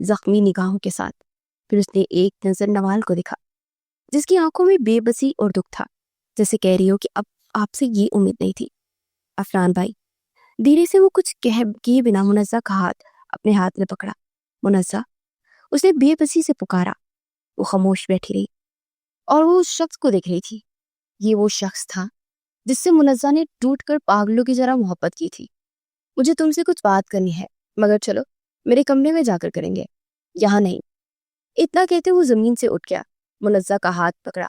زخمی نگاہوں کے ساتھ۔ پھر اس نے ایک نظر نوال کو دیکھا جس کی آنکھوں میں بے بسی اور دکھ تھا، جیسے کہہ رہی ہو کہ اب آپ سے یہ امید نہیں تھی۔ عفنان بھائی، دھیرے سے وہ کچھ کیے بنا منزہ کا ہاتھ اپنے ہاتھ میں پکڑا۔ منزہ، اسے بے بسی سے پکارا۔ وہ خاموش بیٹھی رہی اور وہ اس شخص کو دیکھ رہی تھی۔ یہ وہ شخص تھا جس سے منزہ نے ٹوٹ کر پاگلوں کی طرح محبت کی تھی۔ مجھے تم سے کچھ بات کرنی ہے، مگر چلو میرے کمرے میں جا کر کریں گے، یہاں نہیں۔ اتنا کہتے وہ زمین سے اٹھ گیا، منزہ کا ہاتھ پکڑا،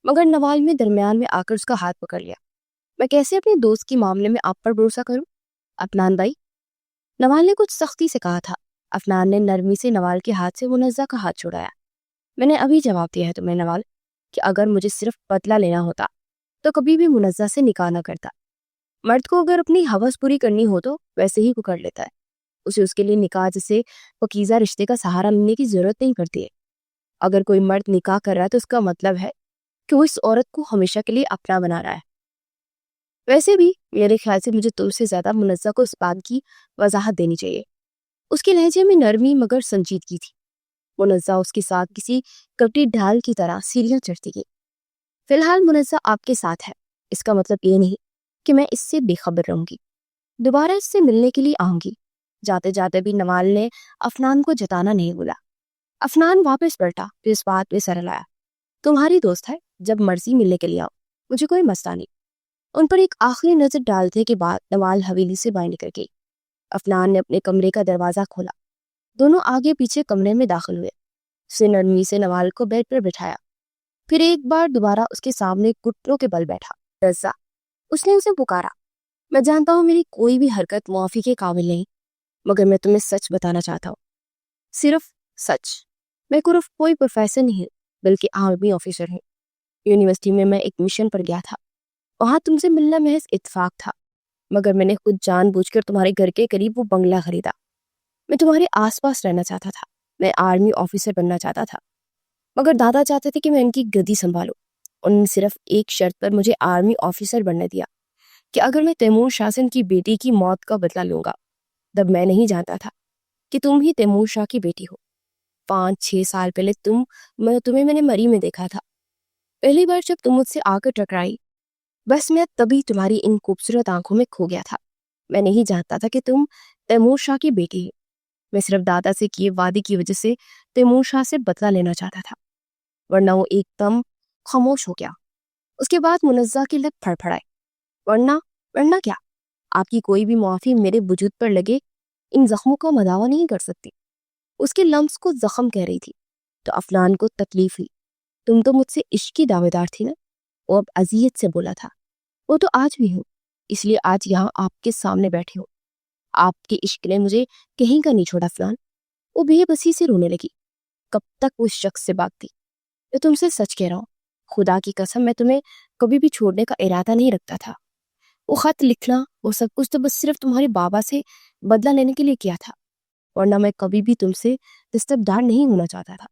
مگر نوال میں درمیان میں آ کر اس کا ہاتھ پکڑ لیا۔ میں کیسے اپنے دوست کے معاملے میں آپ پر بھروسہ کروں؟ عفنان بھائی، نوال نے کچھ سختی سے کہا تھا۔ عفنان نے نرمی سے نوال کے ہاتھ سے منزہ کا ہاتھ چھڑایا۔ میں نے ابھی جواب دیا ہے تمہیں نوال کہ اگر مجھے صرف بدلہ لینا ہوتا تو کبھی بھی منزہ سے نکاح نہ کرتا۔ مرد کو اگر اپنی ہوس پوری کرنی ہو تو ویسے ہی وہ کر لیتا ہے۔ اسے اس کے لیے نکاح جیسے پاکیزہ رشتے کا سہارا لینے کی ضرورت نہیں پڑتی ہے۔ اگر کوئی مرد نکاح کر رہا ہے تو اس کا مطلب ہے کہ وہ اس عورت کو ہمیشہ کے لیے اپنا بنا رہا ہے۔ ویسے بھی میرے خیال سے مجھے تم سے زیادہ منزہ کو اس بات کی وضاحت دینی چاہیے۔ اس کے لہجے میں نرمی مگر سنجیدگی تھی۔ منزہ اس کے ساتھ کسی کپٹی ڈھال کی طرح سیڑھیاں چڑھتی گئی۔ فی الحال منزہ آپ کے ساتھ ہے، اس کا مطلب یہ نہیں کہ میں اس سے بے خبر رہوں گی۔ دوبارہ اس سے ملنے کے لیے آؤں گی۔ جاتے جاتے بھی نوال نے عفنان کو جتانا نہیں بولا۔ عفنان واپس پلٹا، پھر اس بات پہ سر ہلایا۔ تمہاری دوست ہے، جب مرضی ملنے کے لیے آؤ، مجھے کوئی مسئلہ نہیں۔ ان پر ایک آخری نظر ڈالنے کے بعد نوال حویلی سے باہر نکل گئی۔ عفنان نے اپنے کمرے کا دروازہ کھولا۔ دونوں آگے پیچھے کمرے میں داخل ہوئے۔ اس نے نرمی سے نوال کو بیڈ پر بٹھایا، پھر ایک بار دوبارہ اس کے سامنے گھٹنوں کے بل بیٹھا۔ رضا، اس نے اسے پکارا۔ میں جانتا ہوں میری کوئی بھی حرکت معافی کے قابل نہیں، مگر میں تمہیں سچ بتانا چاہتا ہوں، صرف سچ۔ میں کوئی پروفیسر نہیں بلکہ آرمی آفیسر ہوں۔ یونیورسٹی میں ایک مشن پر گیا تھا، وہاں تم سے ملنا محض اتفاق تھا، مگر میں نے خود جان بوجھ کر تمہارے گھر کے قریب وہ بنگلہ خریدا۔ میں تمہارے آس پاس رہنا چاہتا تھا، میں آرمی آفیسر بننا چاہتا تھا، مگر دادا چاہتے تھے کہ میں ان کی گدی سنبھالوں۔ انہوں نے صرف ایک شرط پر مجھے آرمی آفیسر بننے دیا کہ اگر میں تیمور شاہ سے ان کی بیٹی کی موت کا بدلہ لوں گا۔ تب میں نہیں جانتا تھا کہ تم ہی تیمور شاہ کی بیٹی ہو۔ 5-6 سال پہلے تمہیں میں نے مری میں دیکھا تھا، پہلی بار جب تم مجھ سے آ کر ٹکرائی، بس میں تبھی تمہاری ان خوبصورت آنکھوں میں کھو گیا تھا۔ میں نہیں جانتا تھا کہ تم تیمور شاہ کی بیٹی ہے۔ میں صرف دادا سے کیے وعدے کی وجہ سے تیمور شاہ سے بدلہ لینا چاہتا تھا، ورنہ وہ ایک دم خاموش ہو گیا۔ اس کے بعد منزہ کی لب پھڑ پھڑائے۔ ورنہ کیا؟ آپ کی کوئی بھی معافی میرے وجود پر لگے ان زخموں کا مداوا نہیں کر سکتی۔ اس کے لمس کو زخم کہہ رہی تھی تو عفنان کو تکلیف ہوئی۔ تم تو مجھ سے عشق کی دعوے دار تھی نا؟ وہ اب اذیت سے بولا تھا۔ وہ تو آج بھی ہوں، اس لیے آج یہاں آپ کے سامنے بیٹھے ہو۔ آپ کے عشق نے مجھے کہیں کا نہیں چھوڑا عفنان۔ وہ بے بسی سے رونے لگی۔ کب تک وہ اس شخص سے بھاگتی؟ میں تم سے سچ کہہ رہا ہوں، خدا کی قسم میں تمہیں کبھی بھی چھوڑنے کا ارادہ نہیں رکھتا تھا۔ وہ خط لکھنا، وہ سب کچھ تو بس صرف تمہارے بابا سے بدلہ لینے کے لیے کیا تھا، ورنہ میں کبھی بھی تم سے دستبردار نہیں ہونا چاہتا تھا۔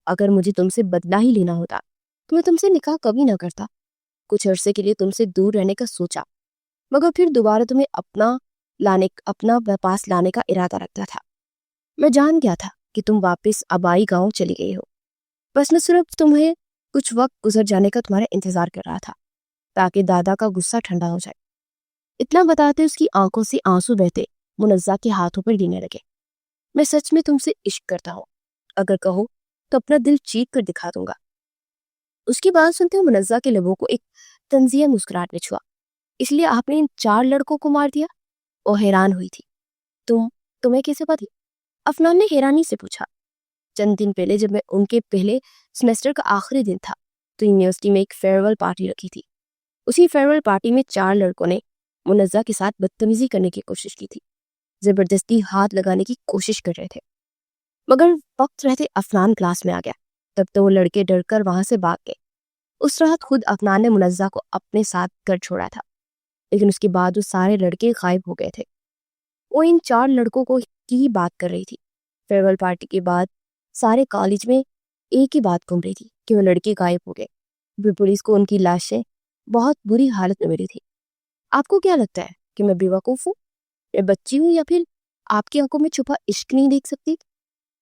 اگر مجھے تم سے بدلہ ہی لینا ہوتا تو میں تم سے نکاح کبھی نہ کرتا۔ کچھ عرصے کے لیے تم سے دور رہنے کا سوچا، مگر پھر دوبارہ تمہیں اپنا پاس لانے کا ارادہ رکھتا تھا۔ میں جان گیا تھا کہ تم واپس آبائی گاؤں چلی گئی ہو، بس میں صرف تمہیں کچھ وقت گزر جانے کا تمہارا انتظار کر رہا تھا تاکہ دادا کا غصہ ٹھنڈا ہو جائے۔ اتنا بتاتے اس کی آنکھوں سے آنسو بہتے منزہ کے ہاتھوں پر گرنے لگے۔ میں سچ میں تم سے عشق کرتا ہوں، اگر کہو تو اپنا دل چیک کر دکھا دوں گا۔ اس کی بات سنتے منزہ کے لبوں کو ایک تنزیہ مسکراہٹ نے چھوا۔ اس لیے آپ نے ان 4 لڑکوں کو مار دیا؟ وہ حیران ہوئی تھی۔ تمہیں کیسے پتا؟ عفنان نے حیرانی سے پوچھا۔ چند دن پہلے جب میں ان کے پہلے سیمسٹر کا آخری دن تھا تو یونیورسٹی میں ایک فیئرویل پارٹی رکھی تھی۔ اسی فیئرویل پارٹی میں 4 لڑکوں نے منزہ کے ساتھ بدتمیزی کرنے کی کوشش کی تھی، زبردستی ہاتھ لگانے کی کوشش کر رہے تھے، مگر وقت رہتے عفنان کلاس میں آ گیا۔ تب تو وہ لڑکے ڈر کر وہاں سے بھاگ گئے۔ اس رات خود عفنان نے منزہ کو اپنے ساتھ گھر چھوڑا تھا، لیکن اس کے بعد وہ سارے لڑکے غائب ہو گئے تھے۔ وہ ان 4 لڑکوں کو کی بات کر رہی تھی۔ فیئرویل پارٹی کے بعد سارے کالج میں ایک ہی بات گھوم رہی تھی کہ وہ لڑکے غائب ہو گئے۔ پھر پولیس کو ان کی لاشیں بہت بری حالت میں ملی تھی۔ آپ کو کیا لگتا ہے کہ میں بیوقوف ہوں، میں بچی ہوں، یا پھر آپ کی آنکھوں میں چھپا عشق نہیں دیکھ سکتی؟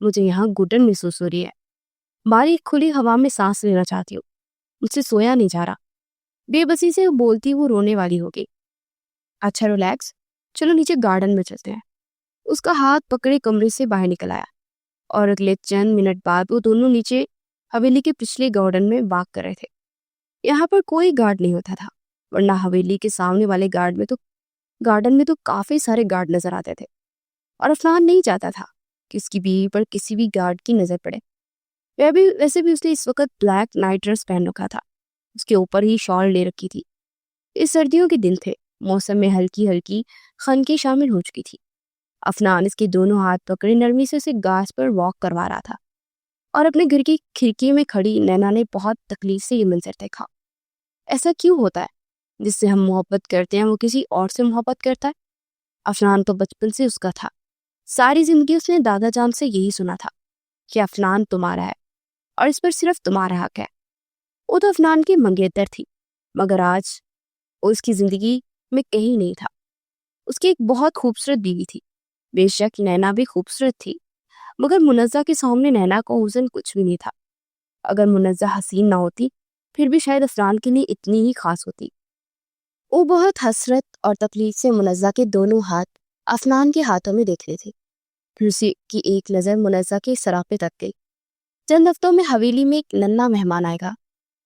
مجھے یہاں گھٹن محسوس ہو رہی ہے، باریک کھلی ہوا میں سانس لینا چاہتی ہوں، مجھ سے سویا نہیں جا رہا۔ بے بسی سے بولتی وہ رونے والی ہو گئی۔ اچھا ریلیکس، چلو نیچے گارڈن میں چلتے ہیں۔ اس کا ہاتھ پکڑے کمرے سے باہر نکل آیا اور اگلے چند منٹ بعد وہ دونوں نیچے حویلی کے پچھلے گارڈن میں واک کر رہے تھے۔ یہاں پر کوئی گارڈ نہیں ہوتا تھا، ورنہ حویلی کے سامنے والے گارڈن میں تو کافی سارے گارڈ نظر آتے تھے، اور عفنان نہیں چاہتا تھا کہ اس کی بیوی پر کسی بھی گارڈ کی نظر پڑے۔ ویسے بھی اس نے اس وقت بلیک نائٹ ڈریس پہن رکھا تھا، اس کے اوپر ہی شال لے رکھی تھی۔ اس سردیوں کے دن تھے، موسم میں ہلکی ہلکی خنکی شامل ہو چکی تھی۔ عفنان اس کے دونوں ہاتھ پکڑے نرمی سے اسے گھاس پر واک کروا رہا تھا، اور اپنے گھر کی کھڑکی میں کھڑی نینا نے بہت تکلیف سے یہ منظر دیکھا۔ ایسا کیوں ہوتا ہے؟ جس سے ہم محبت کرتے ہیں وہ کسی اور سے محبت کرتا ہے؟ عفنان تو بچپن سے اس کا تھا، ساری زندگی اس نے دادا جان سے یہی سنا تھا کہ عفنان تمہارا ہے اور اس پر صرف تمہارا حق ہے۔ وہ تو عفنان کی منگیتر تھی، مگر آج وہ اس کی زندگی میں کہیں نہیں تھا۔ اس کی ایک بہت خوبصورت بیوی تھی، بے شک نینا بھی خوبصورت تھی، مگر منزہ کے سامنے نینا کو حسن کچھ بھی نہیں تھا۔ اگر منزہ حسین نہ ہوتی پھر بھی شاید عفنان کے لیے اتنی ہی خاص ہوتی۔ وہ بہت حسرت اور تکلیف سے منزہ کے دونوں ہاتھ عفنان کے ہاتھوں میں دیکھ رہے تھے۔ پھر اسی کی ایک نظر منزہ کے سراپے تک گئی۔ چند ہفتوں میں حویلی میں ایک ننھا مہمان آئے گا،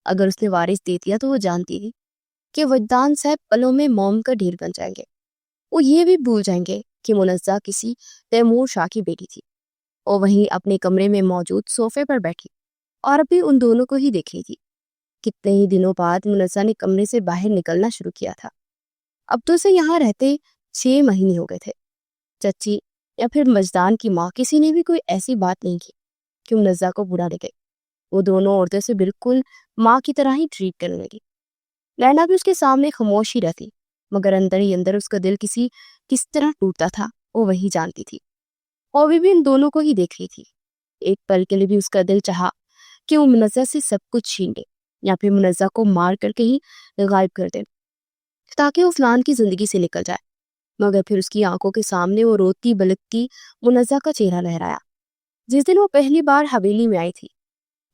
اگر اس نے وارث دے دیا تو وہ جانتی تھی کہ وجدان صاحب پلوں میں موم کا ڈھیر بن جائیں گے۔ وہ یہ بھی بھول جائیں گے کہ منزہ کسی تیمور شاہ کی بیٹی تھی۔ وہ وہیں اپنے کمرے میں موجود صوفے پر بیٹھی اور ابھی ان دونوں کو ہی دیکھ رہی تھی۔ کتنے ہی دنوں بعد منزہ نے کمرے سے باہر نکلنا شروع کیا تھا۔ اب تو اسے یہاں رہتے 6 مہینے ہو گئے تھے۔ چچی یا پھر مجدان کی ماں کسی نے بھی کوئی ایسی بات نہیں کی کہ منزہ کو برا لگے۔ وہ دونوں عورتوں سے بالکل ماں کی طرح ہی ٹریٹ کرنے لگی۔ لینا بھی اس کے سامنے خاموش ہی رہتی، مگر اندر ہی اندر اس کا دل کس طرح ٹوٹتا تھا وہ وہی جانتی تھی۔ اور بھی ان دونوں کو ہی دیکھ رہی تھی۔ ایک پل کے لیے بھی اس کا دل چاہا کہ وہ منزہ سے سب کچھ چھین لے یا پھر منزہ کو مار کر کہیں غائب کر دے تاکہ وہ عفنان کی زندگی سے نکل جائے، مگر پھر اس کی آنکھوں کے سامنے وہ روتی بلکتی منزہ کا چہرہ لہرایا۔ جس دن وہ پہلی بار حویلی میں آئی تھی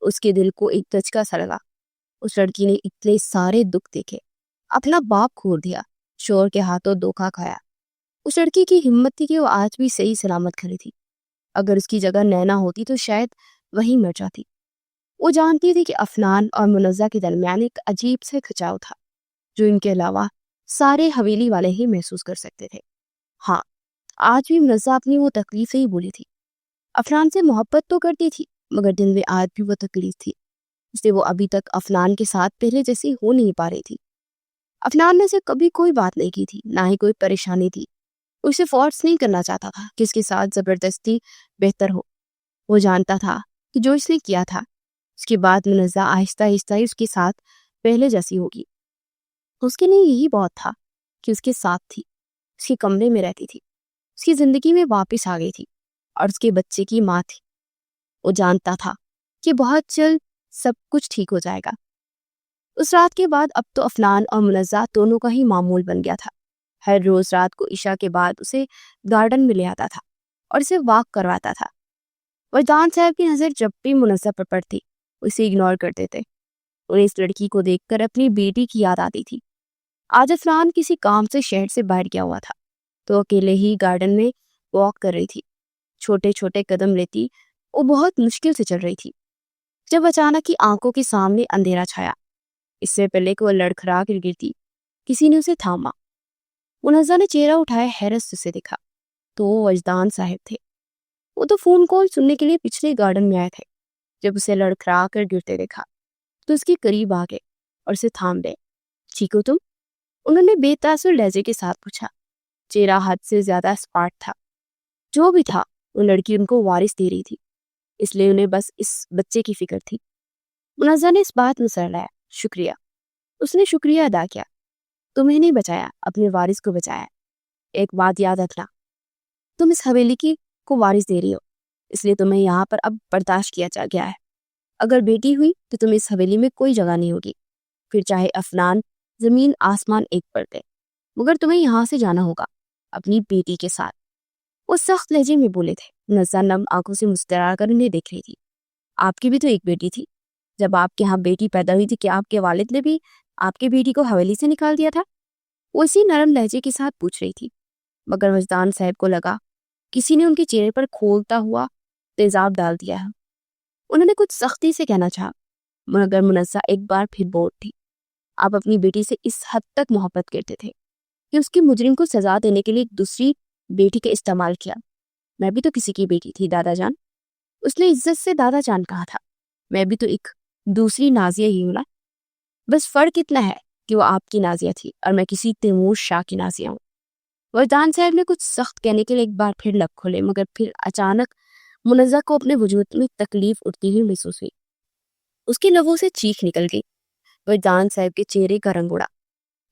اس کے دل کو ایک دھچکا سا لگا۔ اس لڑکی نے اتنے سارے دکھ دیکھے، اپنا باپ کھو دیا، شوہر کے ہاتھوں دھوکا کھایا۔ اس لڑکی کی ہمت تھی کہ وہ آج بھی صحیح سلامت کھڑی تھی۔ اگر اس کی جگہ نینا ہوتی تو شاید وہی مر جاتی۔ وہ جانتی تھی کہ عفنان اور منزہ کے درمیان ایک عجیب سے کھچاؤ تھا جو ان کے علاوہ سارے حویلی والے ہی محسوس کر سکتے تھے۔ ہاں، آج بھی منزہ اپنی وہ تکلیف سے ہی بولی تھی۔ عفنان سے محبت تو کرتی تھی، مگر دل میں آج بھی وہ تکلیف تھی، اس لیے وہ ابھی تک عفنان کے ساتھ پہلے جیسی ہو نہیں پا رہی تھی۔ عفنان نے اسے کبھی کوئی بات نہیں کی تھی، نہ ہی کوئی پریشانی تھی۔ وہ اسے فورس نہیں کرنا چاہتا تھا کہ اس کے ساتھ زبردستی بہتر ہو۔ وہ جانتا تھا کہ جو اس نے کیا تھا اس کے بعد منزہ آہستہ آہستہ اس کے ساتھ پہلے جیسی ہوگی۔ اس کے لیے یہی بہت تھا کہ اس کے ساتھ تھی، اس کے کمرے میں رہتی تھی، اس کی زندگی میں واپس آ گئی تھی اور اس کے بچے کی ماں تھی۔ وہ جانتا تھا کہ بہت جلد سب کچھ ٹھیک ہو جائے گا۔ اس رات کے بعد اب تو عفنان اور منزہ دونوں کا ہی معمول بن گیا تھا۔ ہر روز رات کو عشاء کے بعد اسے گارڈن میں لے آتا تھا اور اسے واک کرواتا تھا۔ وجدان صاحب کی نظر جب بھی منزہ پر پڑتی اسے اگنور کرتے تھے۔ انہیں اس لڑکی کو دیکھ کر اپنی بیٹی کی یاد آتی تھی۔ آج عفنان کسی کام سے شہر سے باہر گیا ہوا تھا تو اکیلے ہی گارڈن میں واک کر رہی تھی، چھوٹے چھوٹے قدم لیتی وہ بہت مشکل سے چل رہی تھی جب اچانک ہی آنکھوں کے سامنے اندھیرا چھایا۔ اس سے پہلے کہ وہ لڑکھڑا کر گرتی کسی نے اسے تھاما۔ منزہ نے چہرہ اٹھایا، حیرت سے اسے دیکھا تو وہ وجدان صاحب تھے۔ وہ تو فون کال سننے کے لیے پچھلے گارڈن میں آئے تھے۔ جب اسے لڑکھڑا کر گرتے دیکھا تو اس کے قریب آ گئے اور اسے تھام لے۔ ٹھیک ہو تم؟ انہوں نے بے تاثر لہجے کے ساتھ پوچھا۔ چہرہ حد سے زیادہ اسپاٹ تھا۔ جو بھی تھا وہ لڑکی ان کو وارث دے رہی تھی، اس لیے انہیں بس اس بچے کی فکر تھی۔ منزہ نے اس بات میں سر لایا۔ شکریہ۔ اس نے شکریہ ادا کیا۔ تمہیں نہیں بچایا، اپنے وارث کو بچایا۔ ایک بات یاد رکھنا، تم اس حویلی کو وارث دے رہی ہو، اس لیے تمہیں یہاں پر اب برداشت کیا جا گیا ہے۔ اگر بیٹی ہوئی تو تمہیں اس حویلی میں کوئی جگہ نہیں ہوگی، پھر چاہے عفنان زمین آسمان ایک پر دے، مگر تمہیں یہاں سے جانا ہوگا اپنی بیٹی کے ساتھ۔ وہ سخت لہجے میں بولے تھے نزا نم آنکھوں سے مسکرا کر انہیں دیکھ رہی تھی. آپ کی بھی تو ایک بیٹی تھی. جب آپ کے ہاں بیٹی پیدا ہوئی تھی کیا آپ کے والد نے بھی آپ کی بیٹی کو حویلی سے نکال دیا تھا؟ وہ اسی نرم لہجے کے ساتھ پوچھ رہی تھی. مگر وجدان صاحب کو لگا کسی نے ان کے چہرے پر کھولتا ہوا تیزاب ڈال دیا ہے. انہوں نے کچھ سختی سے کہنا چاہا مگر منزہ ایک بار پھر بول اٹھی. آپ اپنی بیٹی سے اس حد تک محبت کرتے تھے کہ اس کی مجرم کو سزا دینے کے لیے ایک دوسری بیٹی کا استعمال کیا. میں بھی تو کسی کی بیٹی تھی دادا جان. اس نے عزت سے دادا جان کہا تھا. میں بھی تو ایک دوسری نازیہ ہی ہوں نا. بس فرق اتنا ہے کہ وہ آپ کی نازیہ تھی اور میں کسی تیمور شاہ کی نازیہ ہوں. وجدان صاحب نے کچھ سخت کہنے کے لیے ایک بار پھر لب کھولے مگر پھر اچانک منزہ کو اپنے وجود میں تکلیف اٹھتی ہوئی محسوس ہوئی. اس کے لبوں سے چیخ نکل گئی. وجدان صاحب کے چہرے کا رنگ اڑا.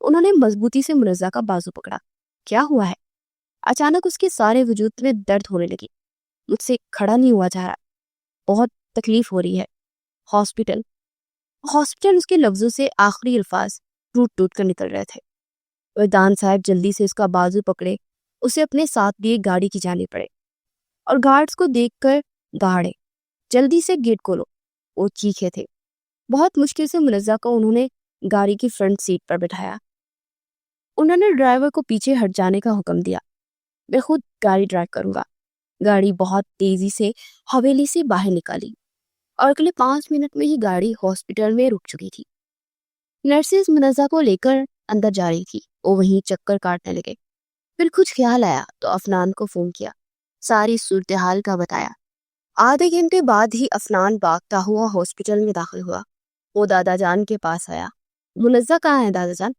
انہوں نے مضبوطی سے منزہ کا بازو پکڑا. کیا ہوا ہے؟ اچانک اس کے سارے وجود میں درد ہونے لگی. مجھ سے کھڑا نہیں ہوا جا رہا. بہت تکلیف ہو رہی ہے. ہاسپٹل ہاسپٹل اس کے لفظوں سے آخری الفاظ ٹوٹ ٹوٹ کر نکل رہے تھے. وجدان صاحب جلدی سے اس کا بازو پکڑے اسے اپنے ساتھ لیے گاڑی کی جانب پڑے اور گارڈز کو دیکھ کر دہاڑے. جلدی سے گیٹ کھولو. وہ چیخے تھے. بہت مشکل سے منزہ کو انہوں نے گاڑی کی فرنٹ سیٹ پر بٹھایا. انہوں نے ڈرائیور کو پیچھے ہٹ جانے کا حکم دیا. میں خود گاڑی ڈرائیو کروں گا. گاڑی بہت تیزی سے حویلی سے باہر نکالی اور اگلے 5 منٹ میں ہی گاڑی ہاسپٹل میں رک چکی تھی. نرسز منزہ کو لے کر اندر جا رہی تھی. وہ وہیں چکر کاٹنے لگے. پھر کچھ خیال آیا تو افنان کو فون کیا. ساری صورتحال کا بتایا. آدھے گھنٹے بعد ہی افنان بھاگتا ہوا ہاسپٹل میں داخل ہوا. وہ دادا جان کے پاس آیا. منزہ کہاں ہے دادا جان؟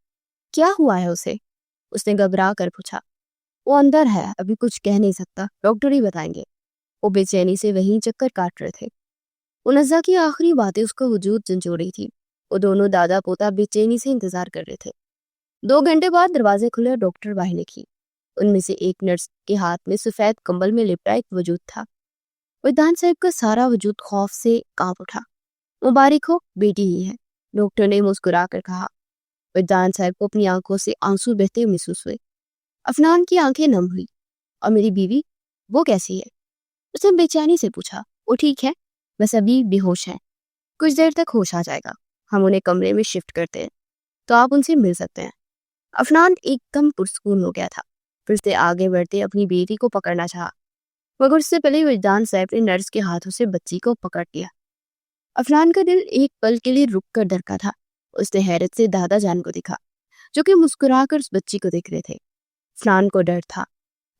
کیا ہوا ہے اسے؟ اس نے گھبرا کر پوچھا. وہ اندر ہے. ابھی کچھ کہہ نہیں سکتا. ڈاکٹر ہی بتائیں گے. وہ بے چینی سے وہیں چکر کاٹ رہے تھے. منزہ کی آخری باتیں اس کا وجود جھنجھوڑ رہی تھی. وہ دونوں دادا پوتا بے چینی سے انتظار کر رہے تھے. 2 گھنٹے بعد دروازے کھلے اور ڈاکٹر باہر نکلی. ان میں سے ایک نرس کے ہاتھ میں سفید کمبل میں لپٹا ایک وجود تھا. وجدان صاحب کا سارا وجود خوف سے کانپ اٹھا. مبارک ہو، بیٹی ہی ہے، ڈاکٹر نے مسکرا کر کہا. وجدان صاحب کو اپنی آنکھوں سے آنسو بہتے محسوس ہوئے. افنان کی آنکھیں نم ہوئی. اور میری بیوی، وہ کیسی ہے؟ اس نے بے چینی سے پوچھا. وہ ٹھیک ہے، بس ابھی بے ہوش ہیں. کچھ دیر تک ہوش آ جائے گا. ہم انہیں کمرے میں شفٹ کرتے ہیں تو آپ ان سے مل سکتے ہیں. افنان ایک دم پرسکون ہو گیا تھا. پھر سے آگے بڑھتے اپنی بیٹی کو پکڑنا چاہا مگر اس سے پہلے وجدان صاحب نے نرس کے ہاتھوں سے بچی کو پکڑ لیا. افنان کا دل ایک پل کے لیے رک کر دھڑکا تھا. اس نے حیرت سے دادا جان کو دیکھا جو کہ مسکرا کر اس بچی کو دیکھ رہے تھے. افنان کو ڈر تھا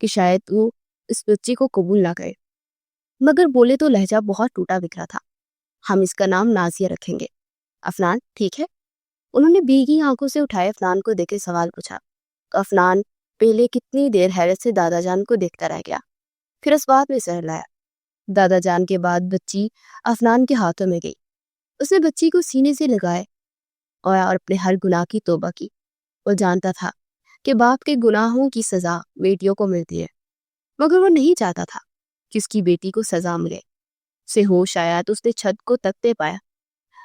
کہ شاید وہ اس بچی کو قبول نہ کرے مگر بولے تو لہجہ بہت ٹوٹا بکھرا تھا. ہم اس کا نام نازیہ رکھیں گے. افنان ٹھیک ہے؟ انہوں نے بھیگی آنکھوں سے اٹھائے افنان کو دیکھے سوال پوچھا. تو افنان پہلے کتنی دیر حیرت سے دادا جان کو دیکھتا رہ گیا. پھر اس بات میں سہر لایا. دادا جان کے بعد بچی افنان کے ہاتھوں میں گئی. اس نے بچی کو سینے سے لگائے اور اپنے ہر گناہ کی توبہ کی. وہ جانتا تھا کہ باپ کے گناہوں کی سزا بیٹیوں کو ملتی ہے مگر وہ نہیں چاہتا تھا کہ اس کی بیٹی کو سزا ملے. اسے ہوش آیا تو اس نے چھت کو تکتے پایا.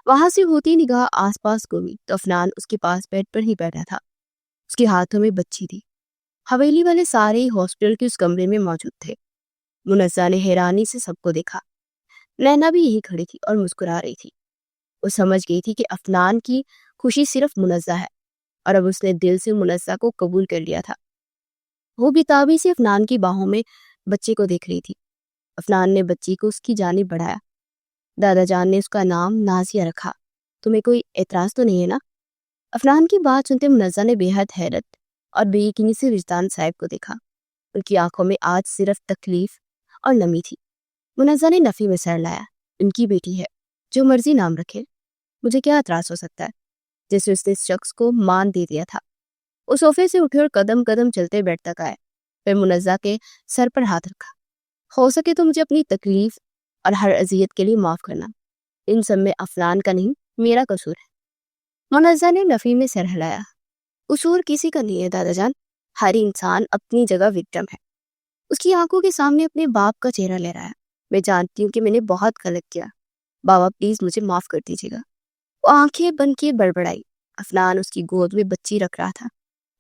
وہاں سے ہوتی نگاہ آس پاس گھومی تو افنان اس کے پاس بیڈ پر ہی بیٹھا تھا. اس کے ہاتھوں میں بچی تھی. حویلی والے سارے ہاسپٹل کے اس کمرے میں موجود تھے. منزہ نے حیرانی سے سب کو دیکھا. نینا بھی یہی کھڑی تھی اور مسکرا رہی تھی. وہ سمجھ گئی تھی کہ افنان کی خوشی صرف منزہ ہے اور اب اس نے دل سے منزہ کو قبول کر لیا تھا. وہ بیتابی سے افنان کی باہوں میں بچے کو دیکھ رہی تھی. افنان نے بچی کو اس کی جانب بڑھایا. دادا جان نے اس کا نام نازیہ رکھا. تمہیں کوئی اعتراض تو نہیں ہے نا؟ افنان کی بات سنتے منزہ نے بے حد حیرت اور بے یقینی سے وجدان صاحب کو دیکھا. ان کی آنکھوں میں آج صرف تکلیف اور نمی تھی. منزہ نے نفی میں سر لایا. ان کی بیٹی ہے، جو مرضی نام رکھے، مجھے کیا اعتراض ہو سکتا ہے؟ جیسے اس نے اس شخص کو مان دے دیا تھا. وہ صوفے سے اٹھے اور قدم قدم چلتے بیڈ تک آئے. پھر منزہ کے سر پر ہاتھ رکھا. ہو سکے تو مجھے اپنی تکلیف اور ہر اذیت کے لیے معاف کرنا. ان سب میں افنان کا نہیں، میرا قصور ہے. منزہ نے نفی میں سر ہلایا. قصور کسی کا نہیں ہے دادا جان. ہر انسان اپنی جگہ وکٹم ہے. اس کی آنکھوں کے سامنے اپنے باپ کا چہرہ لے رہا ہے. میں جانتی ہوں کہ میں نے بہت غلط کیا. بابا پلیز مجھے معاف کر دیجیے گا. وہ آنکھیں بند کیے بڑبڑائی. افنان اس کی گود میں بچی رکھ رہا تھا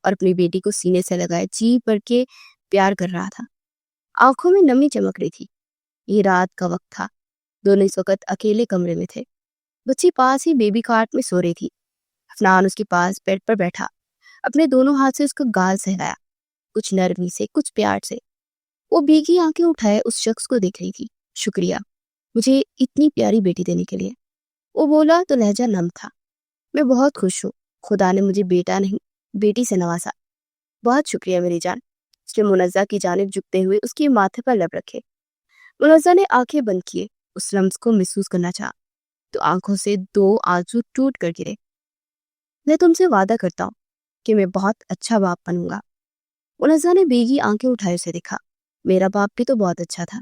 اور اپنی بیٹی کو سینے سے لگائے جی بھر کے پیار کر رہا تھا. آنکھوں میں نمی چمک رہی تھی. یہ رات کا وقت تھا، دونوں اس وقت اکیلے کمرے میں تھے۔ بچی پاس ہی بیبی کارٹ میں سو رہی تھی۔ عفنان اس کے پاس بیڈ پر بیٹھا، اپنے دونوں ہاتھ سے اس کا گال سہلایا، کچھ نرمی سے کچھ پیار سے۔ وہ بھیگی آنکھیں اٹھائے اس شخص کو دیکھ رہی تھی۔ شکریہ مجھے اتنی پیاری بیٹی دینے کے لیے، وہ بولا تو لہجہ نم تھا۔ میں بہت خوش ہوں، خدا نے مجھے بیٹا نہیں بیٹی سے نوازا۔ بہت شکریہ میری جان۔ اس نے منزہ کی جانب جھکتے ہوئے اس کے ماتھے پر لب رکھے۔ منزہ نے آنکھیں بند کیے، اس لمس کو محسوس کرنا چاہا تو آنکھوں سے 2 آنسو ٹوٹ کر گرے۔ میں تم سے وعدہ کرتا ہوں کہ میں بہت اچھا باپ بنوں گا۔ منزہ نے بھیگی آنکھیں اٹھائے اسے دیکھا۔ میرا باپ بھی تو بہت اچھا تھا۔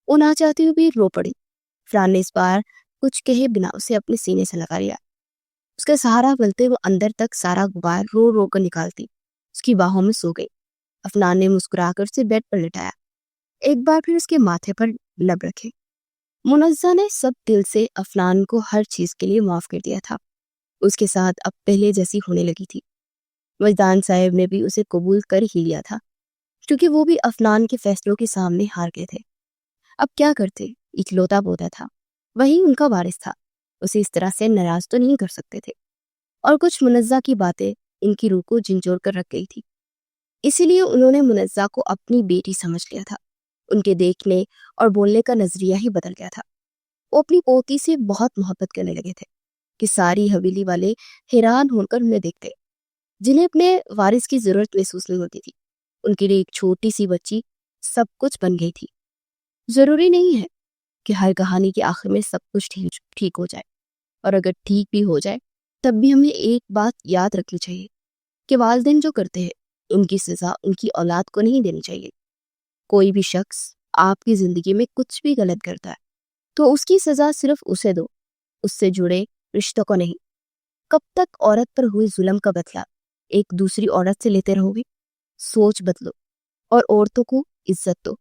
وہ نہ چاہتی ہوئی بھی رو پڑی۔ عفنان نے اس بار کچھ کہے بنا اسے اپنے سینے سے لگا لیا۔ اس کا سہارا ملتے وہ اندر تک سارا غبار رو رو کر نکالتی اس کی باہوں میں سو گئی۔ عفنان نے مسکرا کر اسے بیڈ پر لٹایا، ایک بار پھر اس کے ماتھے پر لب رکھے۔ منزہ نے سب دل سے عفنان کو ہر چیز کے لیے معاف کر دیا تھا۔ اس کے ساتھ اب پہلے جیسی ہونے لگی تھی۔ وجدان صاحب نے بھی اسے قبول کر ہی لیا تھا، کیونکہ وہ بھی عفنان کے فیصلوں کے سامنے ہار گئے تھے۔ اب کیا کرتے؟ اکلوتا پوتا تھا، وہی ان کا وارث تھا، اسے اس طرح سے ناراض تو نہیں کر سکتے تھے۔ اور کچھ منزہ کی باتیں ان کی روح کو جھنجھوڑ کر رکھ گئی تھی، اسی لیے انہوں نے منزہ کو اپنی بیٹی سمجھ لیا تھا۔ ان کے دیکھنے اور بولنے کا نظریہ ہی بدل گیا تھا۔ وہ اپنی پوتی سے بہت محبت کرنے لگے تھے کہ ساری حویلی والے حیران ہو کر انہیں دیکھتے، جنہیں اپنے وارث کی ضرورت محسوس نہیں ہوتی تھی۔ ان کے لیے ایک چھوٹی سی بچی سب کچھ بن گئی تھی۔ ضروری نہیں ہے کہ ہر کہانی کے آخر میں سب کچھ ٹھیک ہو جائے، اور اگر ٹھیک بھی ہو جائے تب بھی ہمیں ایک بات یاد رکھنی چاہیے کہ والدین جو کرتے ہیں ان کی سزا ان کی اولاد کو نہیں دینی چاہیے۔ کوئی بھی شخص آپ کی زندگی میں کچھ بھی غلط کرتا ہے تو اس کی سزا صرف اسے دو، اس سے جڑے رشتوں کو نہیں۔ کب تک عورت پر ہوئے ظلم کا بدلہ ایک دوسری عورت سے لیتے رہو گے؟ سوچ بدلو اور عورتوں کو عزت دو۔